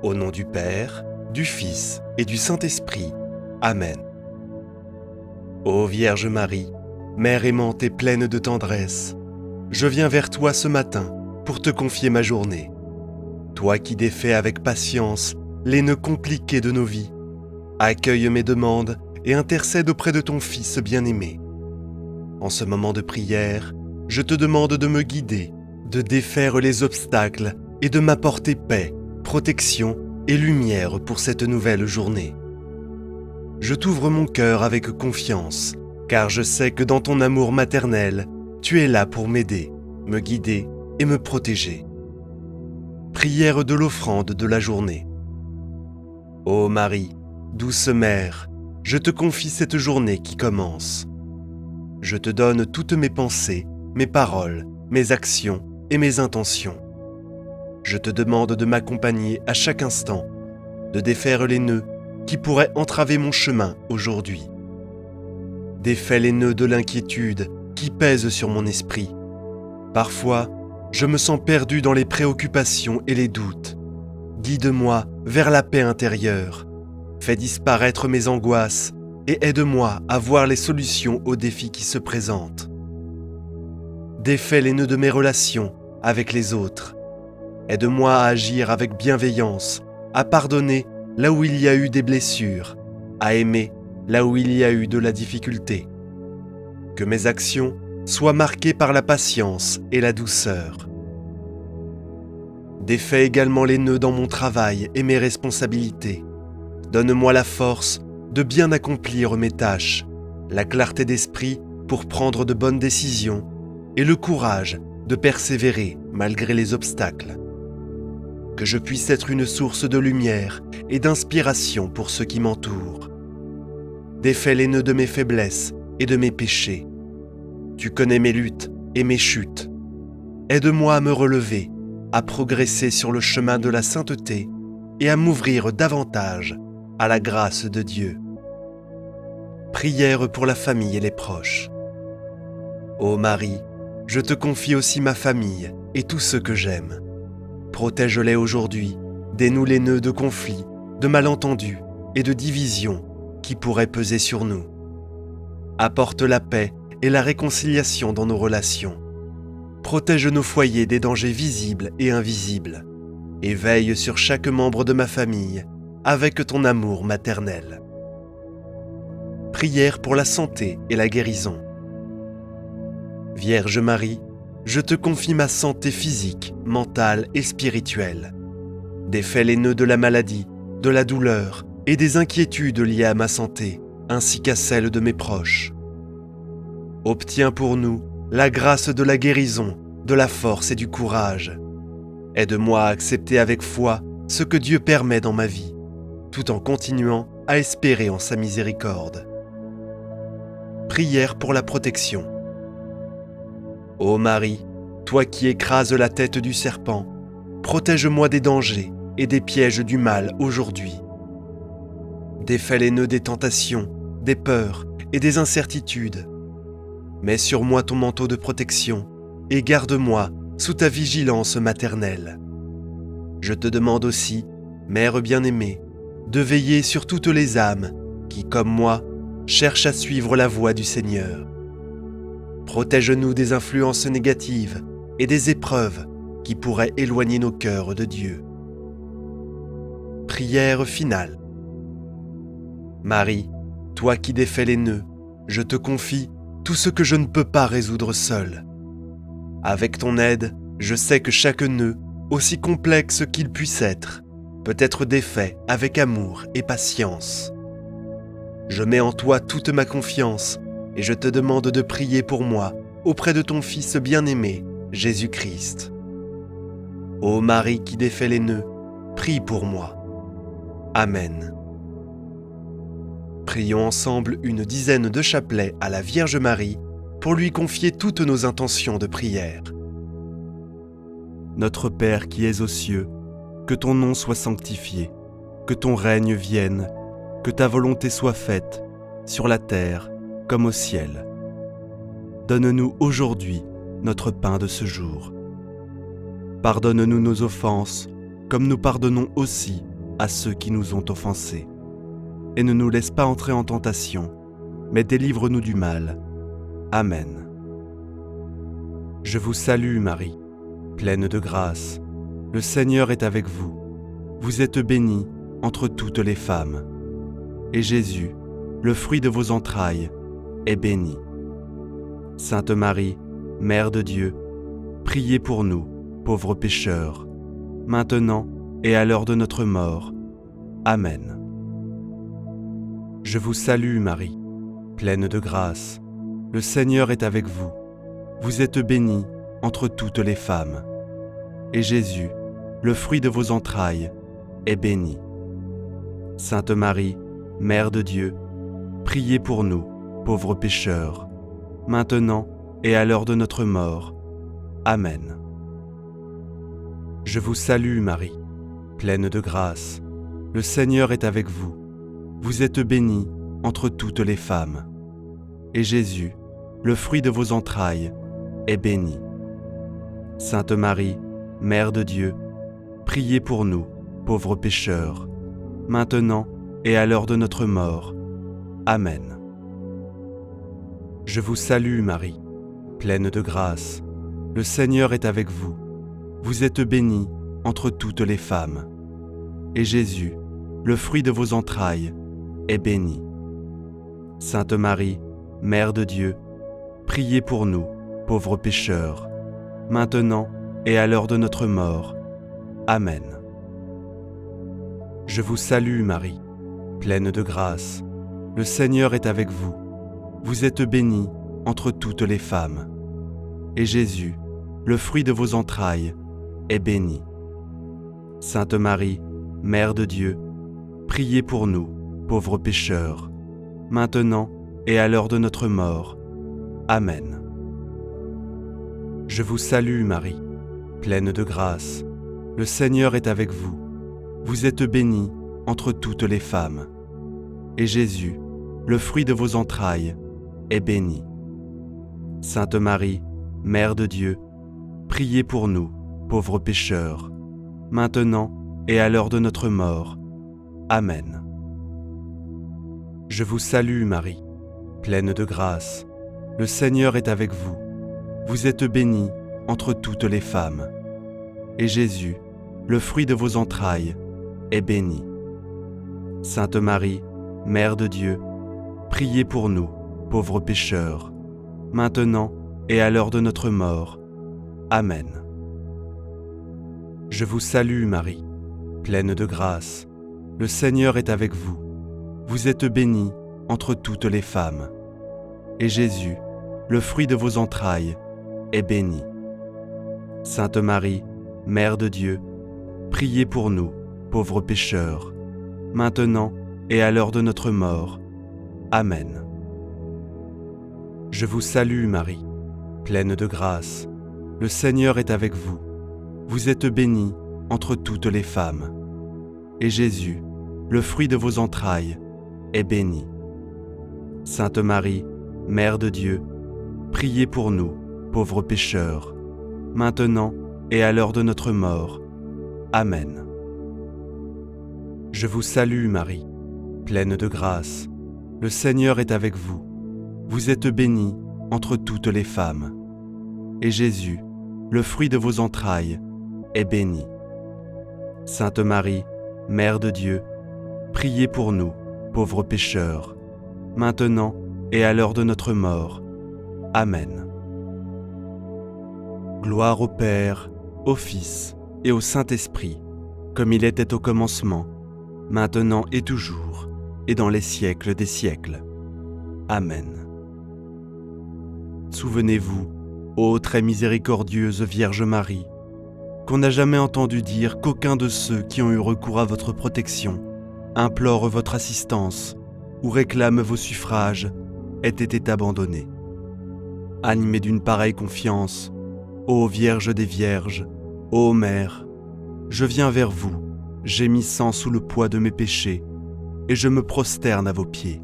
Au nom du Père, du Fils et du Saint-Esprit. Amen. Ô Vierge Marie, Mère aimante et pleine de tendresse, je viens vers toi ce matin pour te confier ma journée. Toi qui défais avec patience les nœuds compliqués de nos vies, accueille mes demandes et intercède auprès de ton Fils bien-aimé. En ce moment de prière, je te demande de me guider, de défaire les obstacles et de m'apporter paix, protection et lumière pour cette nouvelle journée. Je t'ouvre mon cœur avec confiance, car je sais que dans ton amour maternel, tu es là pour m'aider, me guider et me protéger. Prière de l'offrande de la journée. Ô Marie, douce Mère, je te confie cette journée qui commence. Je te donne toutes mes pensées, mes paroles, mes actions et mes intentions. Je te demande de m'accompagner à chaque instant, de défaire les nœuds qui pourraient entraver mon chemin aujourd'hui. Défais les nœuds de l'inquiétude qui pèsent sur mon esprit. Parfois, je me sens perdu dans les préoccupations et les doutes. Guide-moi vers la paix intérieure. Fais disparaître mes angoisses et aide-moi à voir les solutions aux défis qui se présentent. Défais les nœuds de mes relations avec les autres. Aide-moi à agir avec bienveillance, à pardonner là où il y a eu des blessures, à aimer là où il y a eu de la difficulté. Que mes actions soient marquées par la patience et la douceur. Défais également les nœuds dans mon travail et mes responsabilités. Donne-moi la force de bien accomplir mes tâches, la clarté d'esprit pour prendre de bonnes décisions et le courage de persévérer malgré les obstacles. Que je puisse être une source de lumière et d'inspiration pour ceux qui m'entourent. Défais les nœuds de mes faiblesses et de mes péchés. Tu connais mes luttes et mes chutes. Aide-moi à me relever, à progresser sur le chemin de la sainteté et à m'ouvrir davantage à la grâce de Dieu. Prière pour la famille et les proches. Ô Marie, je te confie aussi ma famille et tous ceux que j'aime. Protège-les aujourd'hui, dénoue les nœuds de conflits, de malentendus et de divisions qui pourraient peser sur nous. Apporte la paix et la réconciliation dans nos relations. Protège nos foyers des dangers visibles et invisibles, et veille sur chaque membre de ma famille avec ton amour maternel. Prière pour la santé et la guérison. Vierge Marie, je te confie ma santé physique, mentale et spirituelle. Défais les nœuds de la maladie, de la douleur et des inquiétudes liées à ma santé, ainsi qu'à celle de mes proches. Obtiens pour nous la grâce de la guérison, de la force et du courage. Aide-moi à accepter avec foi ce que Dieu permet dans ma vie, tout en continuant à espérer en sa miséricorde. Prière pour la protection. Ô Marie, toi qui écrases la tête du serpent, protège-moi des dangers et des pièges du mal aujourd'hui. Défais les nœuds des tentations, des peurs et des incertitudes. Mets sur moi ton manteau de protection et garde-moi sous ta vigilance maternelle. Je te demande aussi, Mère bien-aimée, de veiller sur toutes les âmes qui, comme moi, cherchent à suivre la voie du Seigneur. Protège-nous des influences négatives et des épreuves qui pourraient éloigner nos cœurs de Dieu. Prière finale. Marie, Toi qui défais les nœuds, je te confie tout ce que je ne peux pas résoudre seul. Avec ton aide, je sais que chaque nœud, aussi complexe qu'il puisse être, peut être défait avec amour et patience. Je mets en toi toute ma confiance et je te demande de prier pour moi auprès de ton Fils bien-aimé, Jésus-Christ. Ô Marie qui défait les nœuds, prie pour moi. Amen. Prions ensemble une dizaine de chapelets à la Vierge Marie pour lui confier toutes nos intentions de prière. Notre Père qui es aux cieux, que ton nom soit sanctifié, que ton règne vienne, que ta volonté soit faite, sur la terre comme au ciel. Donne-nous aujourd'hui notre pain de ce jour. Pardonne-nous nos offenses, comme nous pardonnons aussi à ceux qui nous ont offensés. Et ne nous laisse pas entrer en tentation, mais délivre-nous du mal. Amen. Je vous salue Marie, pleine de grâce. Le Seigneur est avec vous. Vous êtes bénie entre toutes les femmes. Et Jésus, le fruit de vos entrailles, est béni. Sainte Marie, Mère de Dieu, priez pour nous, pauvres pécheurs, maintenant et à l'heure de notre mort. Amen. Je vous salue Marie, pleine de grâce. Le Seigneur est avec vous. Vous êtes bénie entre toutes les femmes. Et Jésus, le fruit de vos entrailles, est béni. Sainte Marie, Mère de Dieu, priez pour nous, pauvres pécheurs, maintenant et à l'heure de notre mort. Amen. Je vous salue Marie, pleine de grâce. Le Seigneur est avec vous. Vous êtes bénie entre toutes les femmes. Et Jésus, le fruit de vos entrailles, est béni. Sainte Marie, Mère de Dieu, priez pour nous, pauvres pécheurs, maintenant et à l'heure de notre mort. Amen. Je vous salue Marie, pleine de grâce. Le Seigneur est avec vous. Vous êtes bénie entre toutes les femmes. Et Jésus, le fruit de vos entrailles, est béni. Sainte Marie, Mère de Dieu, priez pour nous, pauvres pécheurs, maintenant et à l'heure de notre mort. Amen. Je vous salue Marie, pleine de grâce. Le Seigneur est avec vous. Vous êtes bénie entre toutes les femmes. Et Jésus, le fruit de vos entrailles, est béni. Sainte Marie, Mère de Dieu, priez pour nous, pauvres pécheurs, maintenant et à l'heure de notre mort. Amen. Je vous salue Marie, pleine de grâce. Le Seigneur est avec vous. Vous êtes bénie entre toutes les femmes. Et Jésus, le fruit de vos entrailles, est béni. Sainte Marie, Mère de Dieu, priez pour nous, pauvres pécheurs, maintenant et à l'heure de notre mort. Amen. Je vous salue Marie, pleine de grâce. Le Seigneur est avec vous. Vous êtes bénie entre toutes les femmes. Et Jésus, le fruit de vos entrailles, est béni. Sainte Marie, Mère de Dieu, priez pour nous, pauvres pécheurs, maintenant et à l'heure de notre mort. Amen. Je vous salue Marie, pleine de grâce. Le Seigneur est avec vous. Vous êtes bénie entre toutes les femmes. Et Jésus, le fruit de vos entrailles, est béni. Sainte Marie, Mère de Dieu, priez pour nous, pauvres pécheurs, maintenant et à l'heure de notre mort. Amen. Je vous salue Marie, pleine de grâce. Le Seigneur est avec vous. Vous êtes bénie entre toutes les femmes. Et Jésus, le fruit de vos entrailles, est béni. Sainte Marie, Mère de Dieu, priez pour nous, pauvres pécheurs, maintenant et à l'heure de notre mort. Amen. Je vous salue Marie, pleine de grâce. Le Seigneur est avec vous. Vous êtes bénie entre toutes les femmes. Et Jésus, le fruit de vos entrailles, est béni. Sainte Marie, Mère de Dieu, priez pour nous, pauvres pécheurs, maintenant et à l'heure de notre mort. Amen. Gloire au Père, au Fils et au Saint-Esprit, comme il était au commencement, maintenant et toujours, et dans les siècles des siècles. Amen. Souvenez-vous, ô très miséricordieuse Vierge Marie, qu'on n'a jamais entendu dire qu'aucun de ceux qui ont eu recours à votre protection, implore votre assistance ou réclame vos suffrages, ait été abandonné. Animé d'une pareille confiance, ô Vierge des Vierges, ô Mère, je viens vers vous, gémissant sous le poids de mes péchés, et je me prosterne à vos pieds.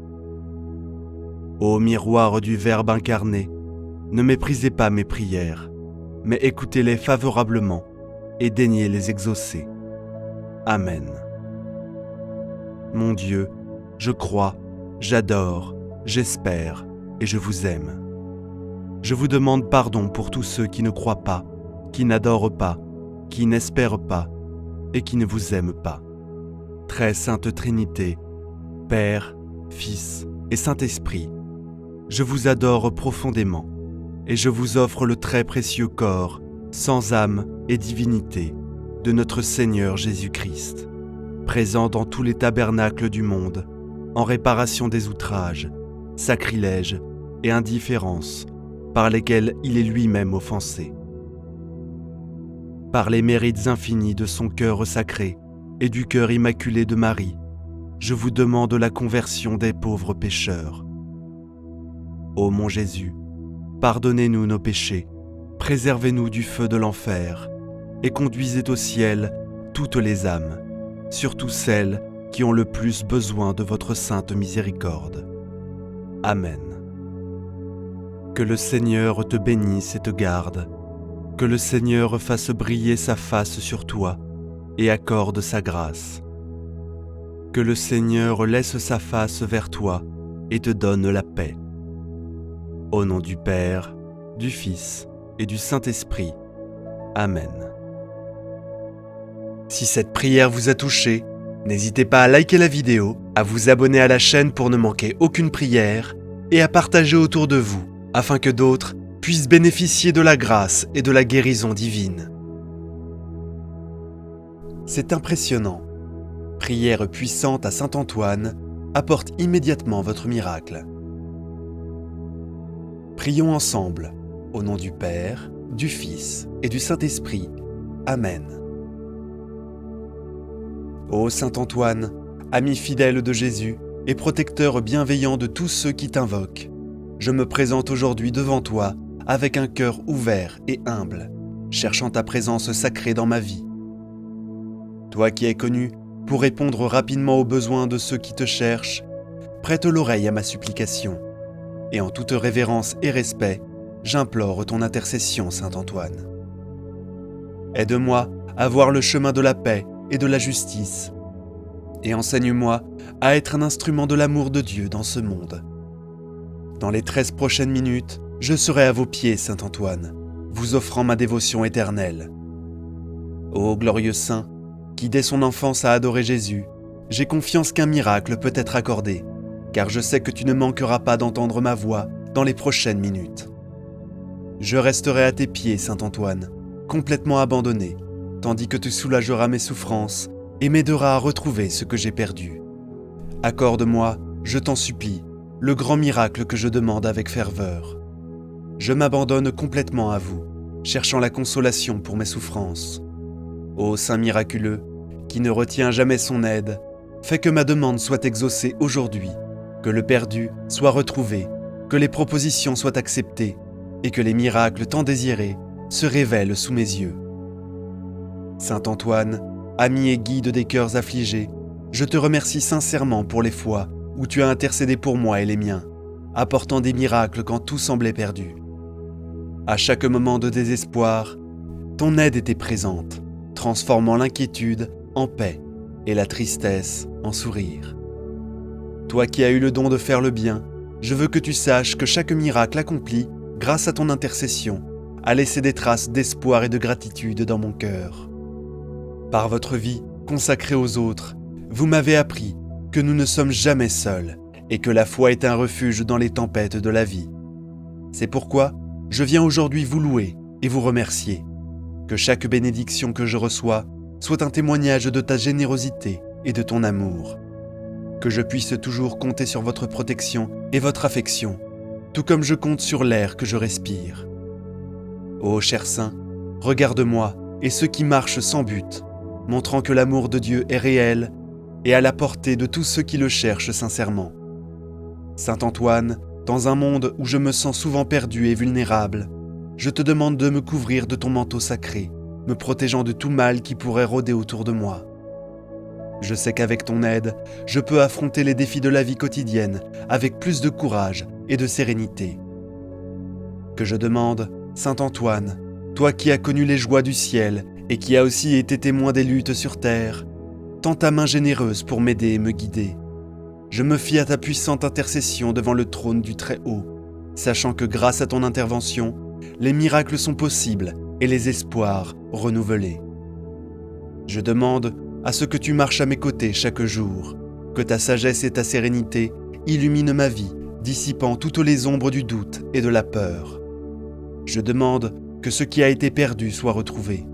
Ô miroir du Verbe incarné, ne méprisez pas mes prières, mais écoutez-les favorablement et daignez les exaucer. Amen. Mon Dieu, je crois, j'adore, j'espère et je vous aime. Je vous demande pardon pour tous ceux qui ne croient pas, qui n'adorent pas, qui n'espèrent pas et qui ne vous aiment pas. Très sainte Trinité, Père, Fils et Saint-Esprit, je vous adore profondément et je vous offre le très précieux corps, sans âme et divinité, de notre Seigneur Jésus-Christ, présent dans tous les tabernacles du monde, en réparation des outrages, sacrilèges et indifférences par lesquels il est lui-même offensé. Par les mérites infinis de son cœur sacré et du cœur immaculé de Marie, je vous demande la conversion des pauvres pécheurs. Ô mon Jésus, pardonnez-nous nos péchés, préservez-nous du feu de l'enfer et conduisez au ciel toutes les âmes, surtout celles qui ont le plus besoin de votre sainte miséricorde. Amen. Que le Seigneur te bénisse et te garde, que le Seigneur fasse briller sa face sur toi et accorde sa grâce. Que le Seigneur laisse sa face vers toi et te donne la paix. Au nom du Père, du Fils et du Saint-Esprit. Amen. Si cette prière vous a touché, n'hésitez pas à liker la vidéo, à vous abonner à la chaîne pour ne manquer aucune prière et à partager autour de vous, afin que d'autres puissent bénéficier de la grâce et de la guérison divine. C'est impressionnant. Prière puissante à Saint Antoine apporte immédiatement votre miracle. Prions ensemble, au nom du Père, du Fils et du Saint-Esprit. Amen. Ô Saint Antoine, ami fidèle de Jésus et protecteur bienveillant de tous ceux qui t'invoquent, je me présente aujourd'hui devant toi avec un cœur ouvert et humble, cherchant ta présence sacrée dans ma vie. Toi qui es connu pour répondre rapidement aux besoins de ceux qui te cherchent, prête l'oreille à ma supplication, et en toute révérence et respect, j'implore ton intercession, Saint Antoine. Aide-moi à voir le chemin de la paix et de la justice, et enseigne-moi à être un instrument de l'amour de Dieu dans ce monde. Dans les 13 prochaines minutes, je serai à vos pieds, Saint Antoine, vous offrant ma dévotion éternelle. Ô glorieux saint, qui dès son enfance a adoré Jésus, j'ai confiance qu'un miracle peut être accordé, car je sais que tu ne manqueras pas d'entendre ma voix dans les prochaines minutes. Je resterai à tes pieds, Saint Antoine, complètement abandonné, tandis que tu soulageras mes souffrances et m'aideras à retrouver ce que j'ai perdu. Accorde-moi, je t'en supplie, le grand miracle que je demande avec ferveur. Je m'abandonne complètement à vous, cherchant la consolation pour mes souffrances. Ô Saint miraculeux, qui ne retient jamais son aide, fais que ma demande soit exaucée aujourd'hui, que le perdu soit retrouvé, que les propositions soient acceptées et que les miracles tant désirés se révèlent sous mes yeux. Saint Antoine, ami et guide des cœurs affligés, je te remercie sincèrement pour les fois où tu as intercédé pour moi et les miens, apportant des miracles quand tout semblait perdu. À chaque moment de désespoir, ton aide était présente, transformant l'inquiétude en paix et la tristesse en sourire. Toi qui as eu le don de faire le bien, je veux que tu saches que chaque miracle accompli, grâce à ton intercession, a laissé des traces d'espoir et de gratitude dans mon cœur. Par votre vie consacrée aux autres, vous m'avez appris que nous ne sommes jamais seuls et que la foi est un refuge dans les tempêtes de la vie. C'est pourquoi je viens aujourd'hui vous louer et vous remercier. Que chaque bénédiction que je reçois soit un témoignage de ta générosité et de ton amour. Que je puisse toujours compter sur votre protection et votre affection, tout comme je compte sur l'air que je respire. Ô cher Saint, regarde-moi et ceux qui marchent sans but, montrant que l'amour de Dieu est réel et à la portée de tous ceux qui le cherchent sincèrement. Saint Antoine, dans un monde où je me sens souvent perdu et vulnérable, je te demande de me couvrir de ton manteau sacré, me protégeant de tout mal qui pourrait rôder autour de moi. Je sais qu'avec ton aide, je peux affronter les défis de la vie quotidienne avec plus de courage et de sérénité. Que je demande, Saint Antoine, toi qui as connu les joies du ciel et qui as aussi été témoin des luttes sur terre, tends ta main généreuse pour m'aider et me guider. Je me fie à ta puissante intercession devant le trône du Très-Haut, sachant que grâce à ton intervention, les miracles sont possibles et les espoirs renouvelés. Je demande à ce que tu marches à mes côtés chaque jour, que ta sagesse et ta sérénité illuminent ma vie, dissipant toutes les ombres du doute et de la peur. Je demande que ce qui a été perdu soit retrouvé.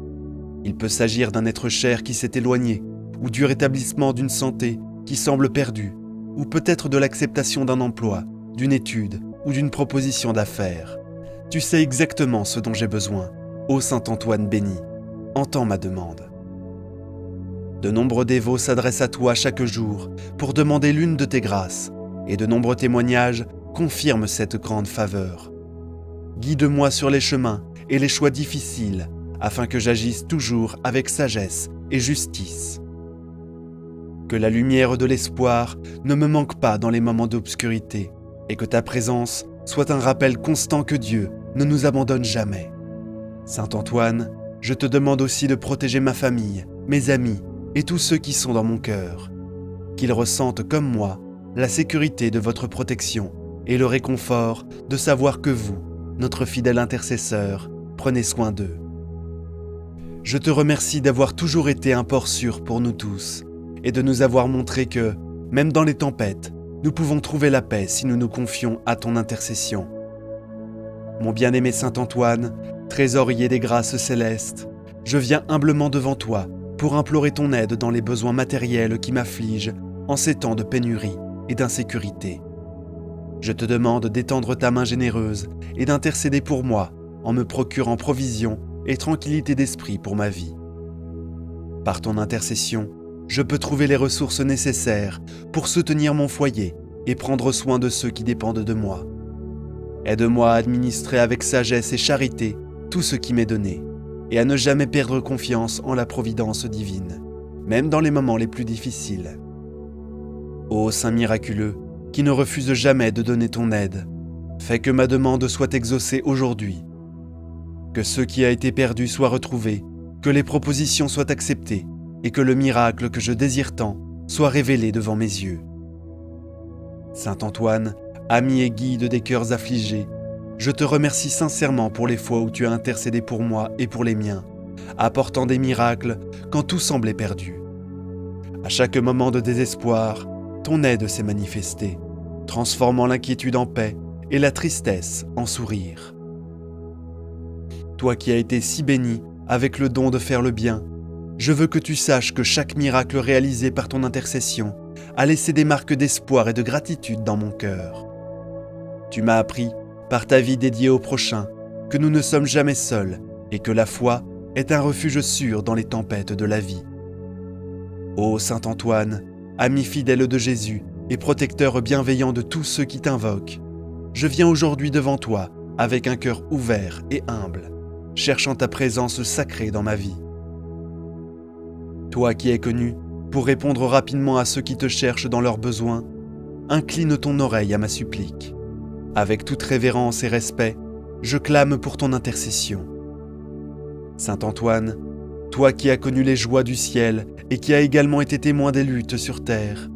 Il peut s'agir d'un être cher qui s'est éloigné, ou du rétablissement d'une santé qui semble perdue, ou peut-être de l'acceptation d'un emploi, d'une étude ou d'une proposition d'affaires. Tu sais exactement ce dont j'ai besoin. Ô Saint Antoine béni, entends ma demande. De nombreux dévots s'adressent à toi chaque jour pour demander l'une de tes grâces, et de nombreux témoignages confirment cette grande faveur. Guide-moi sur les chemins et les choix difficiles, afin que j'agisse toujours avec sagesse et justice. Que la lumière de l'espoir ne me manque pas dans les moments d'obscurité, et que ta présence soit un rappel constant que Dieu ne nous abandonne jamais. Saint Antoine, je te demande aussi de protéger ma famille, mes amis et tous ceux qui sont dans mon cœur. Qu'ils ressentent comme moi la sécurité de votre protection et le réconfort de savoir que vous, notre fidèle intercesseur, prenez soin d'eux. Je te remercie d'avoir toujours été un port sûr pour nous tous et de nous avoir montré que, même dans les tempêtes, nous pouvons trouver la paix si nous nous confions à ton intercession. Mon bien-aimé Saint Antoine, trésorier des grâces célestes, je viens humblement devant toi pour implorer ton aide dans les besoins matériels qui m'affligent en ces temps de pénurie et d'insécurité. Je te demande d'étendre ta main généreuse et d'intercéder pour moi en me procurant provision et tranquillité d'esprit pour ma vie. Par ton intercession, je peux trouver les ressources nécessaires pour soutenir mon foyer et prendre soin de ceux qui dépendent de moi. Aide-moi à administrer avec sagesse et charité tout ce qui m'est donné, et à ne jamais perdre confiance en la providence divine, même dans les moments les plus difficiles. Ô Saint miraculeux, qui ne refuse jamais de donner ton aide, fais que ma demande soit exaucée aujourd'hui. Que ce qui a été perdu soit retrouvé, que les propositions soient acceptées, et que le miracle que je désire tant soit révélé devant mes yeux. Saint Antoine, ami et guide des cœurs affligés, je te remercie sincèrement pour les fois où tu as intercédé pour moi et pour les miens, apportant des miracles quand tout semblait perdu. À chaque moment de désespoir, ton aide s'est manifestée, transformant l'inquiétude en paix et la tristesse en sourire. Toi qui as été si béni avec le don de faire le bien, je veux que tu saches que chaque miracle réalisé par ton intercession a laissé des marques d'espoir et de gratitude dans mon cœur. Tu m'as appris, par ta vie dédiée au prochain, que nous ne sommes jamais seuls et que la foi est un refuge sûr dans les tempêtes de la vie. Ô Saint Antoine, ami fidèle de Jésus et protecteur bienveillant de tous ceux qui t'invoquent, je viens aujourd'hui devant toi avec un cœur ouvert et humble, cherchant ta présence sacrée dans ma vie. Toi qui es connu pour répondre rapidement à ceux qui te cherchent dans leurs besoins, incline ton oreille à ma supplique. Avec toute révérence et respect, je clame pour ton intercession. Saint Antoine, toi qui as connu les joies du ciel et qui as également été témoin des luttes sur terre,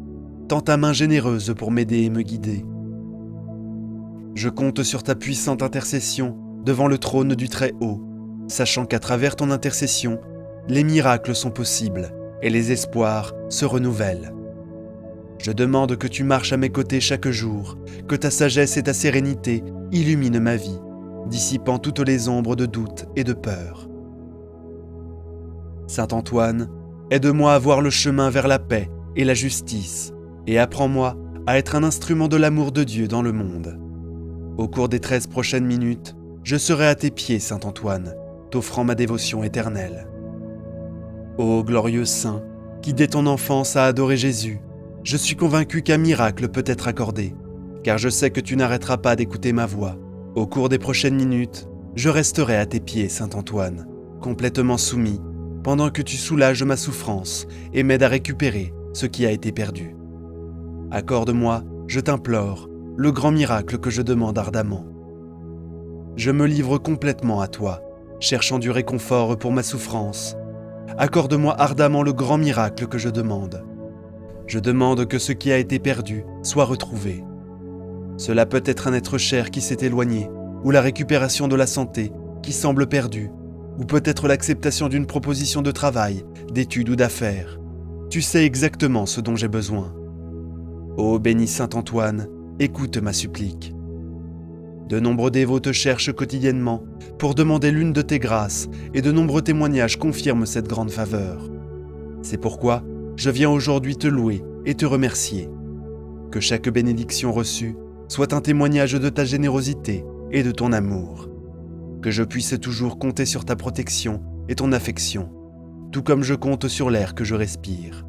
tends ta main généreuse pour m'aider et me guider. Je compte sur ta puissante intercession devant le trône du Très-Haut, sachant qu'à travers ton intercession, les miracles sont possibles et les espoirs se renouvellent. Je demande que tu marches à mes côtés chaque jour, que ta sagesse et ta sérénité illuminent ma vie, dissipant toutes les ombres de doute et de peur. Saint Antoine, aide-moi à voir le chemin vers la paix et la justice, et apprends-moi à être un instrument de l'amour de Dieu dans le monde. Au cours des 13 prochaines minutes, je serai à tes pieds, Saint Antoine, t'offrant ma dévotion éternelle. Ô glorieux saint, qui dès ton enfance a adoré Jésus, je suis convaincu qu'un miracle peut être accordé, car je sais que tu n'arrêteras pas d'écouter ma voix. Au cours des prochaines minutes, je resterai à tes pieds, Saint Antoine, complètement soumis, pendant que tu soulages ma souffrance et m'aides à récupérer ce qui a été perdu. Accorde-moi, je t'implore, le grand miracle que je demande ardemment. Je me livre complètement à toi, cherchant du réconfort pour ma souffrance. Accorde-moi ardemment le grand miracle que je demande. Je demande que ce qui a été perdu soit retrouvé. Cela peut être un être cher qui s'est éloigné, ou la récupération de la santé qui semble perdue, ou peut-être l'acceptation d'une proposition de travail, d'études ou d'affaires. Tu sais exactement ce dont j'ai besoin. Ô béni Saint Antoine, écoute ma supplique. De nombreux dévots te cherchent quotidiennement pour demander l'une de tes grâces et de nombreux témoignages confirment cette grande faveur. C'est pourquoi je viens aujourd'hui te louer et te remercier. Que chaque bénédiction reçue soit un témoignage de ta générosité et de ton amour. Que je puisse toujours compter sur ta protection et ton affection, tout comme je compte sur l'air que je respire.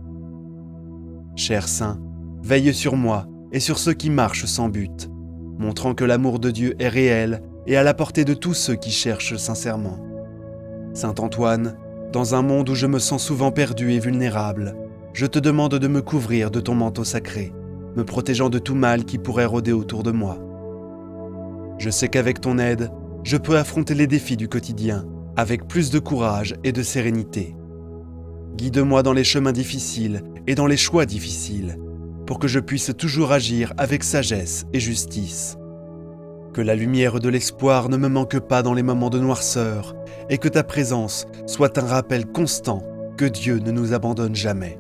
Cher Saint, veille sur moi et sur ceux qui marchent sans but, montrant que l'amour de Dieu est réel et à la portée de tous ceux qui cherchent sincèrement. Saint Antoine, dans un monde où je me sens souvent perdu et vulnérable, je te demande de me couvrir de ton manteau sacré, me protégeant de tout mal qui pourrait rôder autour de moi. Je sais qu'avec ton aide, je peux affronter les défis du quotidien avec plus de courage et de sérénité. Guide-moi dans les chemins difficiles et dans les choix difficiles, pour que je puisse toujours agir avec sagesse et justice. Que la lumière de l'espoir ne me manque pas dans les moments de noirceur, et que ta présence soit un rappel constant que Dieu ne nous abandonne jamais.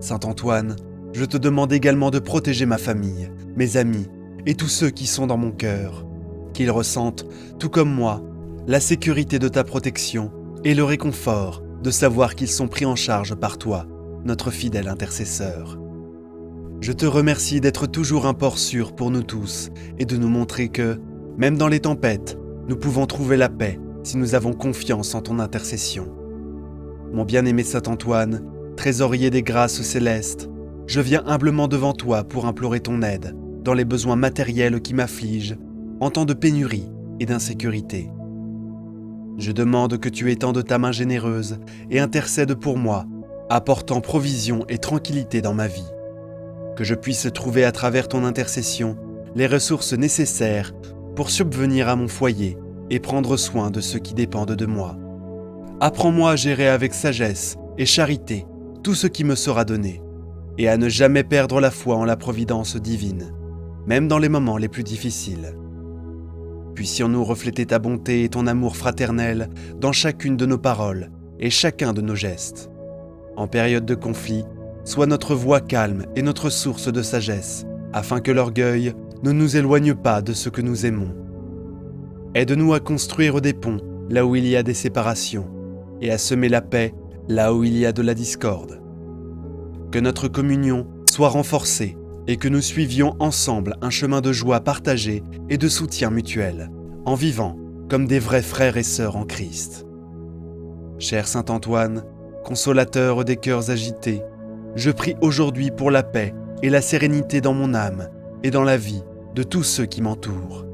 Saint Antoine, je te demande également de protéger ma famille, mes amis et tous ceux qui sont dans mon cœur, qu'ils ressentent, tout comme moi, la sécurité de ta protection et le réconfort de savoir qu'ils sont pris en charge par toi, notre fidèle intercesseur. Je te remercie d'être toujours un port sûr pour nous tous et de nous montrer que, même dans les tempêtes, nous pouvons trouver la paix si nous avons confiance en ton intercession. Mon bien-aimé Saint Antoine, trésorier des grâces célestes, je viens humblement devant toi pour implorer ton aide dans les besoins matériels qui m'affligent en temps de pénurie et d'insécurité. Je demande que tu étendes ta main généreuse et intercèdes pour moi, apportant provision et tranquillité dans ma vie. Que je puisse trouver à travers ton intercession les ressources nécessaires pour subvenir à mon foyer et prendre soin de ceux qui dépendent de moi. Apprends-moi à gérer avec sagesse et charité tout ce qui me sera donné, et à ne jamais perdre la foi en la providence divine, même dans les moments les plus difficiles. Puissions-nous refléter ta bonté et ton amour fraternel dans chacune de nos paroles et chacun de nos gestes. En période de conflit, sois notre voix calme et notre source de sagesse, afin que l'orgueil ne nous éloigne pas de ce que nous aimons. Aide-nous à construire des ponts là où il y a des séparations, et à semer la paix là où il y a de la discorde. Que notre communion soit renforcée et que nous suivions ensemble un chemin de joie partagée et de soutien mutuel, en vivant comme des vrais frères et sœurs en Christ. Cher Saint Antoine, consolateur des cœurs agités, je prie aujourd'hui pour la paix et la sérénité dans mon âme et dans la vie de tous ceux qui m'entourent.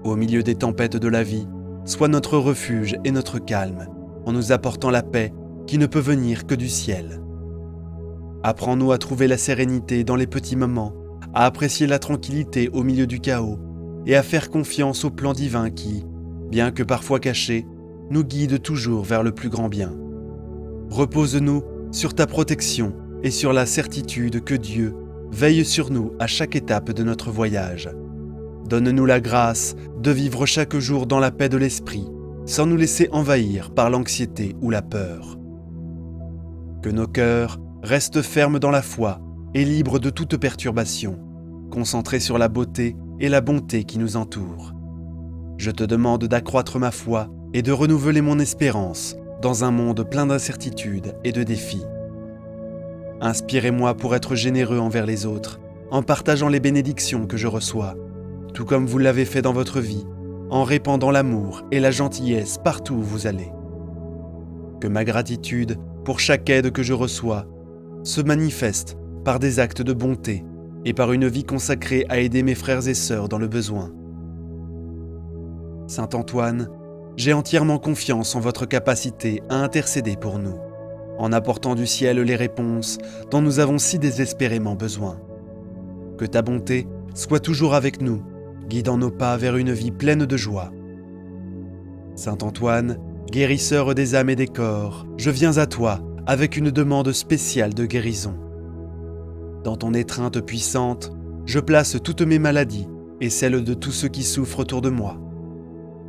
Au milieu des tempêtes de la vie, sois notre refuge et notre calme, en nous apportant la paix qui ne peut venir que du ciel. Apprends-nous à trouver la sérénité dans les petits moments, à apprécier la tranquillité au milieu du chaos et à faire confiance au plan divin qui, bien que parfois caché, nous guide toujours vers le plus grand bien. Repose-nous sur ta protection et sur la certitude que Dieu veille sur nous à chaque étape de notre voyage. Donne-nous la grâce de vivre chaque jour dans la paix de l'esprit, sans nous laisser envahir par l'anxiété ou la peur. Que nos cœurs reste ferme dans la foi et libre de toute perturbation, concentré sur la beauté et la bonté qui nous entourent. Je te demande d'accroître ma foi et de renouveler mon espérance dans un monde plein d'incertitudes et de défis. Inspirez-moi pour être généreux envers les autres, en partageant les bénédictions que je reçois, tout comme vous l'avez fait dans votre vie, en répandant l'amour et la gentillesse partout où vous allez. Que ma gratitude pour chaque aide que je reçois se manifeste par des actes de bonté et par une vie consacrée à aider mes frères et sœurs dans le besoin. Saint Antoine, j'ai entièrement confiance en votre capacité à intercéder pour nous, en apportant du ciel les réponses dont nous avons si désespérément besoin. Que ta bonté soit toujours avec nous, guidant nos pas vers une vie pleine de joie. Saint Antoine, guérisseur des âmes et des corps, je viens à toi avec une demande spéciale de guérison. Dans ton étreinte puissante, je place toutes mes maladies et celles de tous ceux qui souffrent autour de moi.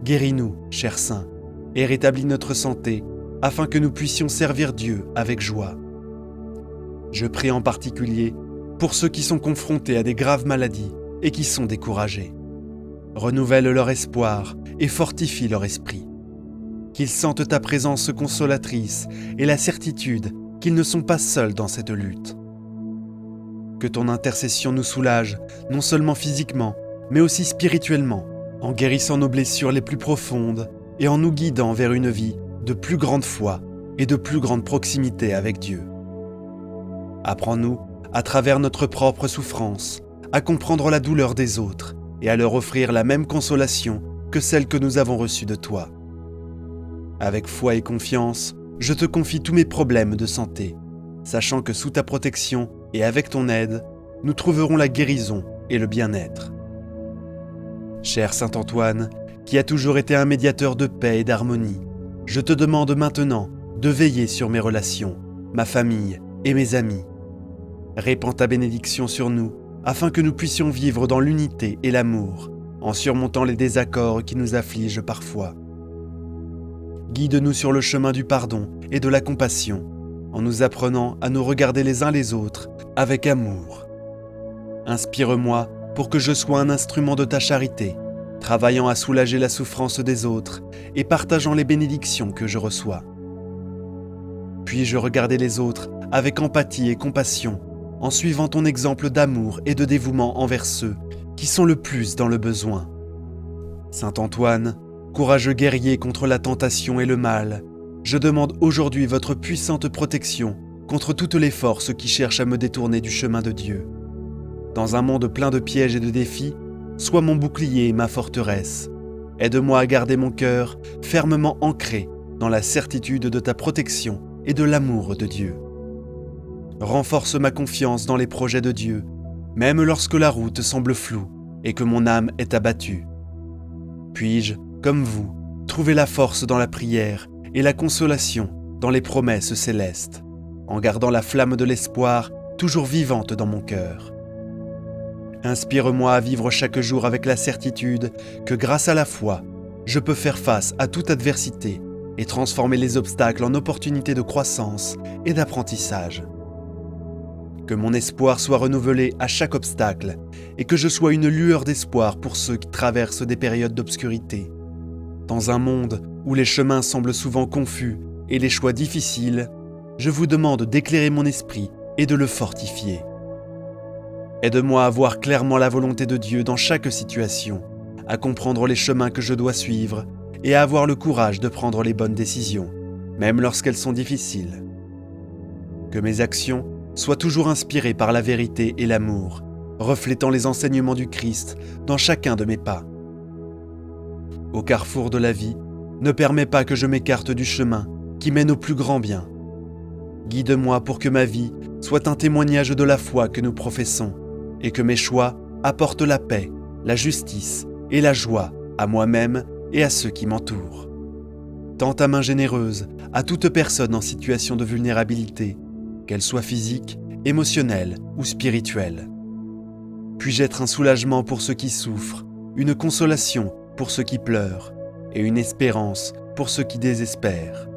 Guéris-nous, cher Saint, et rétablis notre santé afin que nous puissions servir Dieu avec joie. Je prie en particulier pour ceux qui sont confrontés à des graves maladies et qui sont découragés. Renouvelle leur espoir et fortifie leur esprit. Qu'ils sentent ta présence consolatrice et la certitude qu'ils ne sont pas seuls dans cette lutte. Que ton intercession nous soulage, non seulement physiquement, mais aussi spirituellement, en guérissant nos blessures les plus profondes et en nous guidant vers une vie de plus grande foi et de plus grande proximité avec Dieu. Apprends-nous, à travers notre propre souffrance, à comprendre la douleur des autres et à leur offrir la même consolation que celle que nous avons reçue de toi. Avec foi et confiance, je te confie tous mes problèmes de santé, sachant que sous ta protection et avec ton aide, nous trouverons la guérison et le bien-être. Cher Saint Antoine, qui a toujours été un médiateur de paix et d'harmonie, je te demande maintenant de veiller sur mes relations, ma famille et mes amis. Répands ta bénédiction sur nous, afin que nous puissions vivre dans l'unité et l'amour, en surmontant les désaccords qui nous affligent parfois. Guide-nous sur le chemin du pardon et de la compassion, en nous apprenant à nous regarder les uns les autres avec amour. Inspire-moi pour que je sois un instrument de ta charité, travaillant à soulager la souffrance des autres et partageant les bénédictions que je reçois. Puis-je regarder les autres avec empathie et compassion, en suivant ton exemple d'amour et de dévouement envers ceux qui sont le plus dans le besoin. Saint Antoine, courageux guerrier contre la tentation et le mal, je demande aujourd'hui votre puissante protection contre toutes les forces qui cherchent à me détourner du chemin de Dieu. Dans un monde plein de pièges et de défis, sois mon bouclier et ma forteresse. Aide-moi à garder mon cœur fermement ancré dans la certitude de ta protection et de l'amour de Dieu. Renforce ma confiance dans les projets de Dieu, même lorsque la route semble floue et que mon âme est abattue. Puis-je, comme vous, trouver la force dans la prière et la consolation dans les promesses célestes, en gardant la flamme de l'espoir toujours vivante dans mon cœur. Inspire-moi à vivre chaque jour avec la certitude que grâce à la foi, je peux faire face à toute adversité et transformer les obstacles en opportunités de croissance et d'apprentissage. Que mon espoir soit renouvelé à chaque obstacle et que je sois une lueur d'espoir pour ceux qui traversent des périodes d'obscurité. Dans un monde où les chemins semblent souvent confus et les choix difficiles, je vous demande d'éclairer mon esprit et de le fortifier. Aide-moi à voir clairement la volonté de Dieu dans chaque situation, à comprendre les chemins que je dois suivre et à avoir le courage de prendre les bonnes décisions, même lorsqu'elles sont difficiles. Que mes actions soient toujours inspirées par la vérité et l'amour, reflétant les enseignements du Christ dans chacun de mes pas. Au carrefour de la vie, ne permets pas que je m'écarte du chemin qui mène au plus grand bien. Guide-moi pour que ma vie soit un témoignage de la foi que nous professons et que mes choix apportent la paix, la justice et la joie à moi-même et à ceux qui m'entourent. Tends ta main généreuse à toute personne en situation de vulnérabilité, qu'elle soit physique, émotionnelle ou spirituelle. Puis-je être un soulagement pour ceux qui souffrent, une consolation pour ceux qui pleurent et une espérance pour ceux qui désespèrent.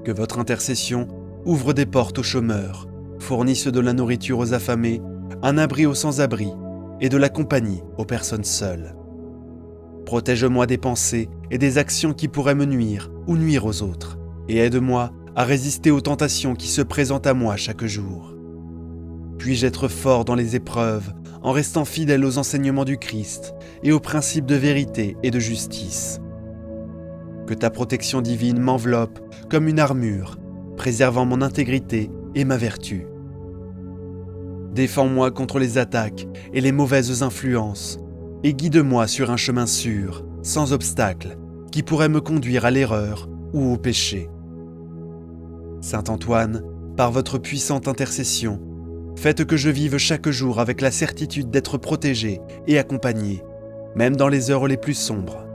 Que votre intercession ouvre des portes aux chômeurs, fournisse de la nourriture aux affamés, un abri aux sans-abri et de la compagnie aux personnes seules. Protège-moi des pensées et des actions qui pourraient me nuire ou nuire aux autres, et aide-moi à résister aux tentations qui se présentent à moi chaque jour. Puis-je être fort dans les épreuves en restant fidèle aux enseignements du Christ et aux principes de vérité et de justice. Que ta protection divine m'enveloppe comme une armure, préservant mon intégrité et ma vertu. Défends-moi contre les attaques et les mauvaises influences, et guide-moi sur un chemin sûr, sans obstacle, qui pourrait me conduire à l'erreur ou au péché. Saint Antoine, par votre puissante intercession, faites que je vive chaque jour avec la certitude d'être protégé et accompagné, même dans les heures les plus sombres.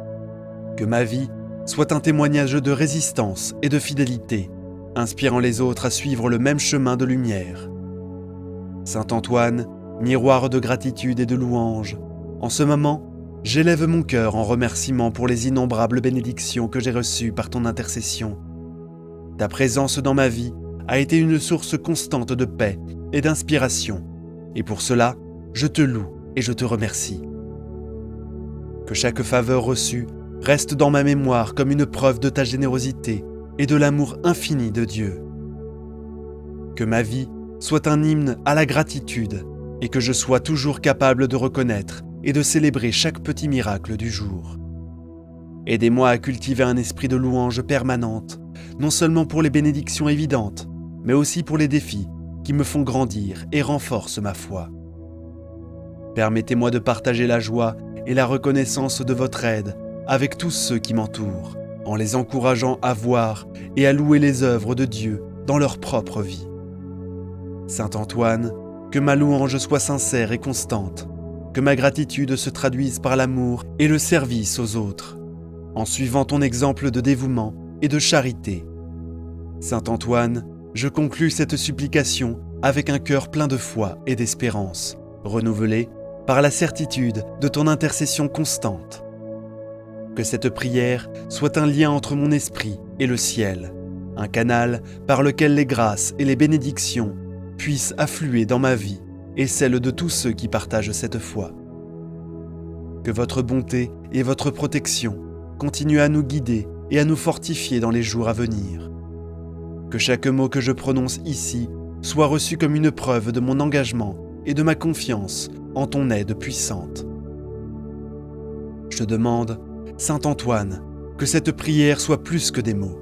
Que ma vie soit un témoignage de résistance et de fidélité, inspirant les autres à suivre le même chemin de lumière. Saint Antoine, miroir de gratitude et de louange, en ce moment, j'élève mon cœur en remerciement pour les innombrables bénédictions que j'ai reçues par ton intercession. Ta présence dans ma vie a été une source constante de paix et d'inspiration, et pour cela, je te loue et je te remercie. Que chaque faveur reçue reste dans ma mémoire comme une preuve de ta générosité et de l'amour infini de Dieu. Que ma vie soit un hymne à la gratitude et que je sois toujours capable de reconnaître et de célébrer chaque petit miracle du jour. Aidez-moi à cultiver un esprit de louange permanente, non seulement pour les bénédictions évidentes, mais aussi pour les défis qui me font grandir et renforcent ma foi. Permettez-moi de partager la joie et la reconnaissance de votre aide avec tous ceux qui m'entourent, en les encourageant à voir et à louer les œuvres de Dieu dans leur propre vie. Saint Antoine, que ma louange soit sincère et constante, que ma gratitude se traduise par l'amour et le service aux autres, en suivant ton exemple de dévouement et de charité. Saint Antoine, je conclus cette supplication avec un cœur plein de foi et d'espérance, renouvelé par la certitude de ton intercession constante. Que cette prière soit un lien entre mon esprit et le ciel, un canal par lequel les grâces et les bénédictions puissent affluer dans ma vie et celle de tous ceux qui partagent cette foi. Que votre bonté et votre protection continuent à nous guider et à nous fortifier dans les jours à venir. Que chaque mot que je prononce ici soit reçu comme une preuve de mon engagement et de ma confiance en ton aide puissante. Je demande, Saint Antoine, que cette prière soit plus que des mots,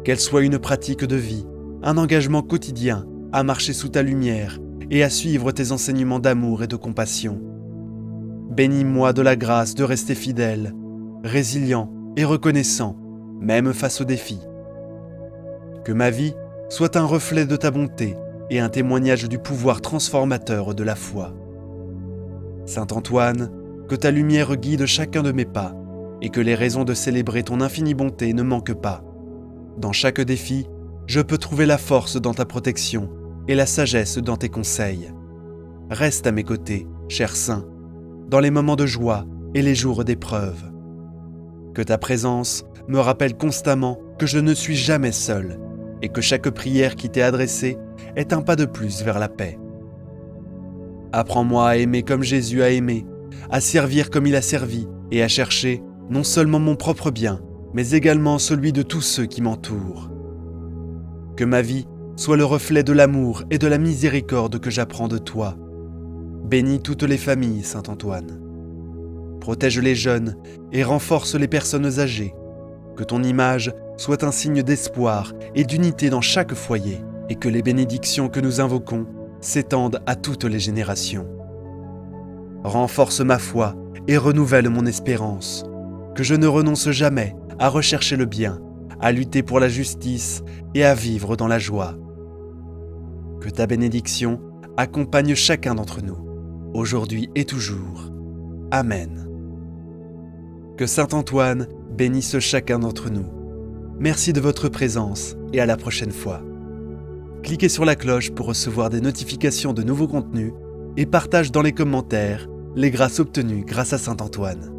qu'elle soit une pratique de vie, un engagement quotidien à marcher sous ta lumière et à suivre tes enseignements d'amour et de compassion. Bénis-moi de la grâce de rester fidèle, résilient et reconnaissant, même face aux défis. Que ma vie soit un reflet de ta bonté et un témoignage du pouvoir transformateur de la foi. Saint Antoine, que ta lumière guide chacun de mes pas et que les raisons de célébrer ton infinie bonté ne manquent pas. Dans chaque défi, je peux trouver la force dans ta protection et la sagesse dans tes conseils. Reste à mes côtés, cher Saint, dans les moments de joie et les jours d'épreuve. Que ta présence me rappelle constamment que je ne suis jamais seul et que chaque prière qui t'est adressée est un pas de plus vers la paix. Apprends-moi à aimer comme Jésus a aimé, à servir comme il a servi et à chercher non seulement mon propre bien, mais également celui de tous ceux qui m'entourent. Que ma vie soit le reflet de l'amour et de la miséricorde que j'apprends de toi. Bénis toutes les familles, Saint Antoine. Protège les jeunes et renforce les personnes âgées. Que ton image soit un signe d'espoir et d'unité dans chaque foyer, et que les bénédictions que nous invoquons s'étendent à toutes les générations. Renforce ma foi et renouvelle mon espérance. Que je ne renonce jamais à rechercher le bien, à lutter pour la justice et à vivre dans la joie. Que ta bénédiction accompagne chacun d'entre nous, aujourd'hui et toujours. Amen. Que Saint Antoine bénisse chacun d'entre nous. Merci de votre présence et à la prochaine fois. Cliquez sur la cloche pour recevoir des notifications de nouveaux contenus et partage dans les commentaires les grâces obtenues grâce à Saint Antoine.